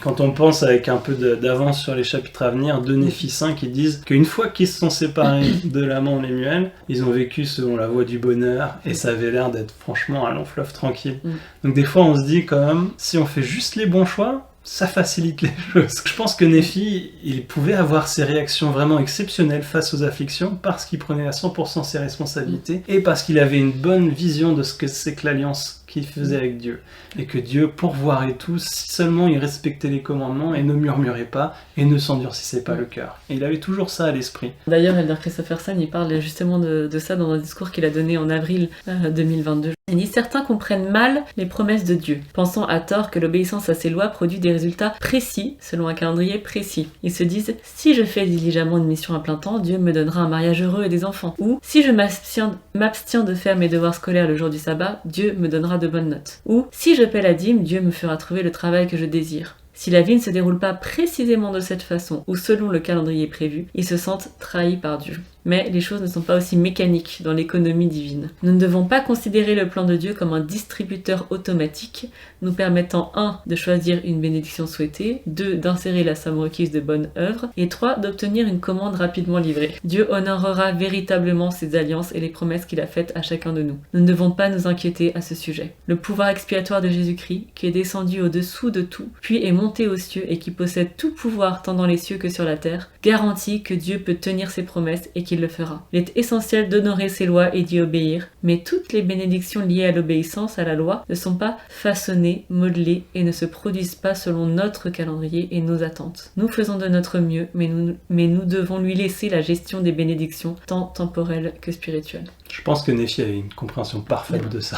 quand on pense avec un peu d'avance sur les chapitres à venir, de Néphi 5, ils disent qu'une fois qu'ils se sont séparés de l'amant Lémuel, ils ont vécu selon la voie du bonheur, et ça avait l'air d'être franchement un long fleuve tranquille. Donc des fois, on se dit quand même, si on fait juste les bons choix, ça facilite les choses. Je pense que Néphi, il pouvait avoir ces réactions vraiment exceptionnelles face aux afflictions parce qu'il prenait à 100% ses responsabilités et parce qu'il avait une bonne vision de ce que c'est que l'alliance qu'il faisait avec Dieu. Et que Dieu pourvoirait tout si seulement il respectait les commandements et ne murmurait pas et ne s'endurcissait pas le cœur. Et il avait toujours ça à l'esprit. D'ailleurs, Elder Christopherson, il parle justement de ça dans un discours qu'il a donné en avril 2022. Il dit « Certains comprennent mal les promesses de Dieu, pensant à tort que l'obéissance à ses lois produit des résultats précis, selon un calendrier précis. Ils se disent « Si je fais diligemment une mission à plein temps, Dieu me donnera un mariage heureux et des enfants. » Ou « Si je m'abstiens de faire mes devoirs scolaires le jour du sabbat, Dieu me donnera de bonnes notes. » Ou « Si je paie la dîme, Dieu me fera trouver le travail que je désire. » Si la vie ne se déroule pas précisément de cette façon ou selon le calendrier prévu, ils se sentent trahis par Dieu. Mais les choses ne sont pas aussi mécaniques dans l'économie divine. Nous ne devons pas considérer le plan de Dieu comme un distributeur automatique, nous permettant 1. De choisir une bénédiction souhaitée, 2. D'insérer la somme requise de bonnes œuvres, et 3. D'obtenir une commande rapidement livrée. Dieu honorera véritablement ses alliances et les promesses qu'il a faites à chacun de nous. Nous ne devons pas nous inquiéter à ce sujet. Le pouvoir expiatoire de Jésus-Christ, qui est descendu au-dessous de tout, puis est monté aux cieux et qui possède tout pouvoir tant dans les cieux que sur la terre, garantit que Dieu peut tenir ses promesses et qu'il le fera. Il est essentiel d'honorer ses lois et d'y obéir, mais toutes les bénédictions liées à l'obéissance à la loi ne sont pas façonnées, modelées et ne se produisent pas selon notre calendrier et nos attentes. Nous faisons de notre mieux, mais nous devons lui laisser la gestion des bénédictions, tant temporelles que spirituelles. Je pense que Néphi avait une compréhension parfaite de ça.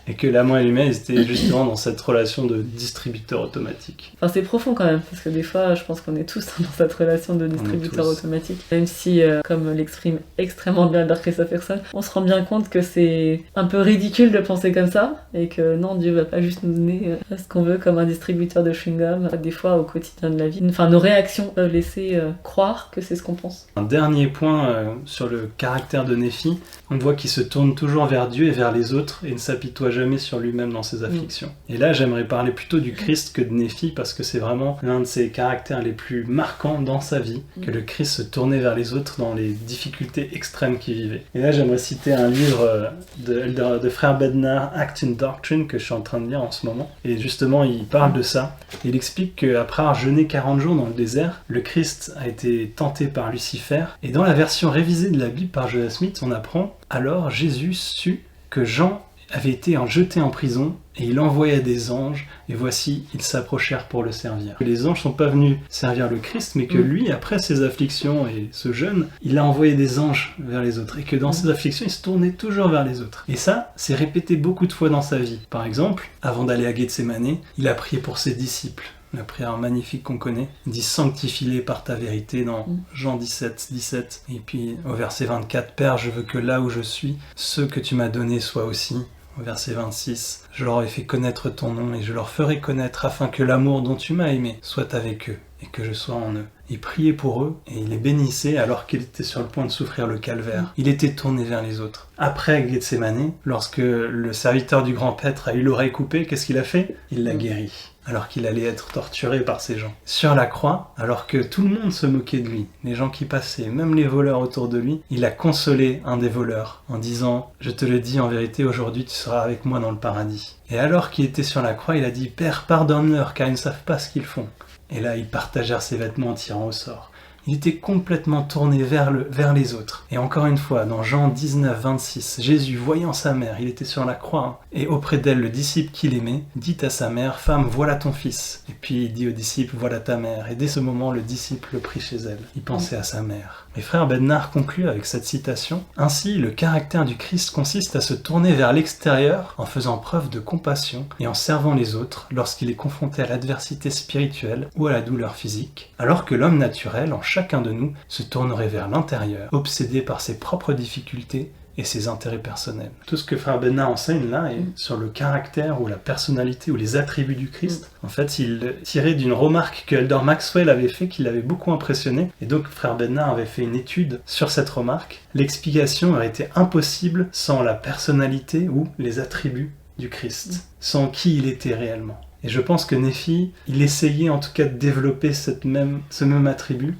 Et que l'amant et l'humain, ils étaient justement dans cette relation de distributeur automatique. Enfin, c'est profond quand même, parce que des fois, je pense qu'on est tous dans cette relation de distributeur automatique. Même si, comme l'exprime extrêmement bien Elder Christopherson, on se rend bien compte que c'est un peu ridicule de penser comme ça, et que non, Dieu va pas juste nous donner ce qu'on veut comme un distributeur de chewing-gum. Des fois, au quotidien de la vie, enfin, nos réactions peuvent laisser croire que c'est ce qu'on pense. Un dernier point sur le caractère de Néphi, on voit qu'il se tourne toujours vers Dieu et vers les autres, et ne s'apitoie jamais sur lui-même dans ses afflictions. Et là, j'aimerais parler plutôt du Christ que de Néphi, parce que c'est vraiment l'un de ses caractères les plus marquants dans sa vie, que le Christ se tournait vers les autres dans les difficultés extrêmes qu'il vivait. Et là, j'aimerais citer un livre de frère Bednar, Act in Doctrine, que je suis en train de lire en ce moment. Et justement, il parle de ça. Il explique qu'après avoir jeûné 40 jours dans le désert, le Christ a été tenté par Lucifer. Et dans la version révisée de la Bible par Joseph Smith, on apprend « Alors Jésus sut que Jean avait été jeté en prison, et il envoya des anges, et voici, ils s'approchèrent pour le servir. » Les anges ne sont pas venus servir le Christ, mais que lui, après ses afflictions et ce jeûne, il a envoyé des anges vers les autres, et que dans ses afflictions, il se tournait toujours vers les autres. Et ça, c'est répété beaucoup de fois dans sa vie. Par exemple, avant d'aller à Gethsémane, il a prié pour ses disciples. La prière magnifique qu'on connaît, il dit « Sanctifie-les par ta vérité » dans Jean 17, 17. Et puis au verset 24, « Père, je veux que là où je suis, ceux que tu m'as donnés soient aussi. » Au verset 26, « Je leur ai fait connaître ton nom et je leur ferai connaître afin que l'amour dont tu m'as aimé soit avec eux et que je sois en eux. » Il priait pour eux et il les bénissait alors qu'il était sur le point de souffrir le calvaire. Il était tourné vers les autres. Après Gethsémane, lorsque le serviteur du grand prêtre a eu l'oreille coupée, qu'est-ce qu'il a fait? Il l'a guéri, alors qu'il allait être torturé par ces gens. Sur la croix, alors que tout le monde se moquait de lui, les gens qui passaient, même les voleurs autour de lui, il a consolé un des voleurs en disant « Je te le dis en vérité, aujourd'hui tu seras avec moi dans le paradis. » Et alors qu'il était sur la croix, il a dit « Père, pardonne-leur, car ils ne savent pas ce qu'ils font. » Et là, ils partagèrent ses vêtements en tirant au sort. Il était complètement tourné vers les autres. Et encore une fois, dans Jean 19, 26, Jésus, voyant sa mère, il était sur la croix, et auprès d'elle, le disciple qu'il aimait, dit à sa mère, « Femme, voilà ton fils. » Et puis il dit au disciple, « Voilà ta mère. » Et dès ce moment, le disciple le prit chez elle. Il pensait à sa mère. Et frère Bednar conclut avec cette citation, « Ainsi, le caractère du Christ consiste à se tourner vers l'extérieur en faisant preuve de compassion et en servant les autres lorsqu'il est confronté à l'adversité spirituelle ou à la douleur physique, alors que l'homme naturel, en chacun de nous, se tournerait vers l'intérieur, obsédé par ses propres difficultés et ses intérêts personnels. » Tout ce que frère Bednar enseigne là est sur le caractère ou la personnalité ou les attributs du Christ. En fait, il tirait d'une remarque que Elder Maxwell avait fait qui l'avait beaucoup impressionné. Et donc frère Bednar avait fait une étude sur cette remarque. L'explication aurait été impossible sans la personnalité ou les attributs du Christ, sans qui il était réellement. Et je pense que Nephi, il essayait en tout cas de développer ce même attribut,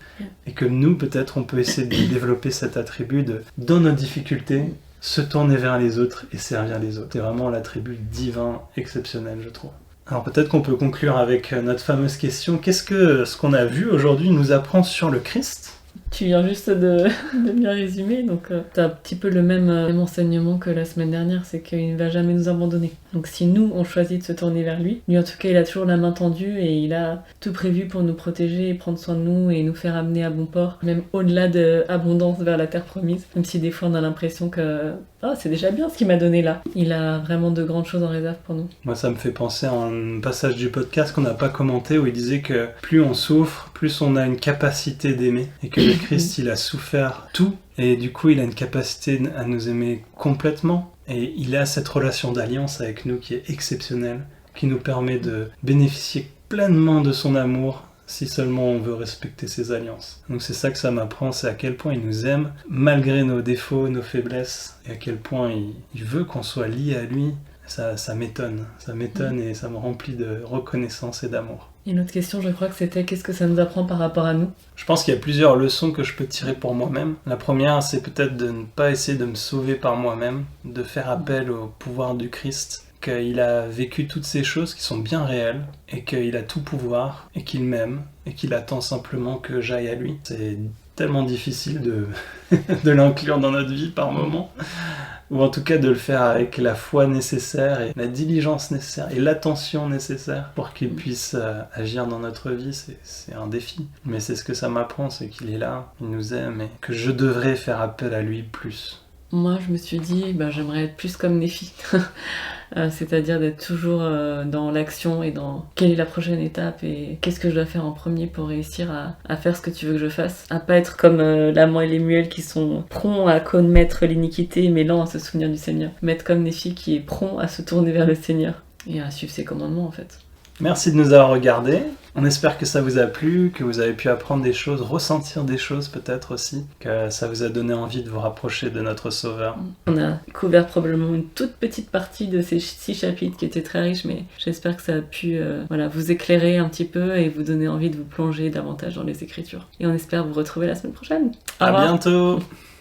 et que nous, peut-être, on peut essayer de développer cet attribut de, dans nos difficultés, se tourner vers les autres et servir les autres. C'est vraiment l'attribut divin exceptionnel, je trouve. Alors peut-être qu'on peut conclure avec notre fameuse question, qu'est-ce que ce qu'on a vu aujourd'hui nous apprend sur le Christ ? Tu viens juste de bien résumer, donc t'as un petit peu le même enseignement que la semaine dernière, c'est qu'il ne va jamais nous abandonner. Donc si nous, on choisit de se tourner vers lui en tout cas, il a toujours la main tendue et il a tout prévu pour nous protéger, prendre soin de nous et nous faire amener à bon port, même au-delà de abondance vers la terre promise, même si des fois on a l'impression que c'est déjà bien ce qu'il m'a donné là. Il a vraiment de grandes choses en réserve pour nous. Moi, ça me fait penser à un passage du podcast qu'on n'a pas commenté où il disait que plus on souffre, plus on a une capacité d'aimer et que le Christ, il a souffert tout et du coup, il a une capacité à nous aimer complètement et il a cette relation d'alliance avec nous qui est exceptionnelle, qui nous permet de bénéficier pleinement de son amour si seulement on veut respecter ses alliances. Donc c'est ça que ça m'apprend, c'est à quel point il nous aime, malgré nos défauts, nos faiblesses, et à quel point il veut qu'on soit lié à lui. Ça m'étonne et ça me remplit de reconnaissance et d'amour. Et l'autre question, je crois que c'était qu'est-ce que ça nous apprend par rapport à nous ? Je pense qu'il y a plusieurs leçons que je peux tirer pour moi-même. La première, c'est peut-être de ne pas essayer de me sauver par moi-même, de faire appel au pouvoir du Christ, qu'il a vécu toutes ces choses qui sont bien réelles, et qu'il a tout pouvoir, et qu'il m'aime, et qu'il attend simplement que j'aille à lui. C'est tellement difficile de l'inclure dans notre vie par moment, ou en tout cas de le faire avec la foi nécessaire, et la diligence nécessaire, et l'attention nécessaire pour qu'il puisse agir dans notre vie. C'est un défi. Mais c'est ce que ça m'apprend, c'est qu'il est là, il nous aime, et que je devrais faire appel à lui plus. Moi, je me suis dit, j'aimerais être plus comme Nephi. C'est-à-dire d'être toujours dans l'action et dans quelle est la prochaine étape et qu'est-ce que je dois faire en premier pour réussir à faire ce que tu veux que je fasse. À pas être comme l'amant et les muels qui sont prompts à commettre l'iniquité mais lents à se souvenir du Seigneur. Mais être comme Nephi qui est prompt à se tourner vers le Seigneur et à suivre ses commandements en fait. Merci de nous avoir regardés. On espère que ça vous a plu, que vous avez pu apprendre des choses, ressentir des choses peut-être aussi, que ça vous a donné envie de vous rapprocher de notre Sauveur. On a couvert probablement une toute petite partie de ces 6 chapitres qui étaient très riches, mais j'espère que ça a pu vous éclairer un petit peu et vous donner envie de vous plonger davantage dans les Écritures. Et on espère vous retrouver la semaine prochaine. À bientôt.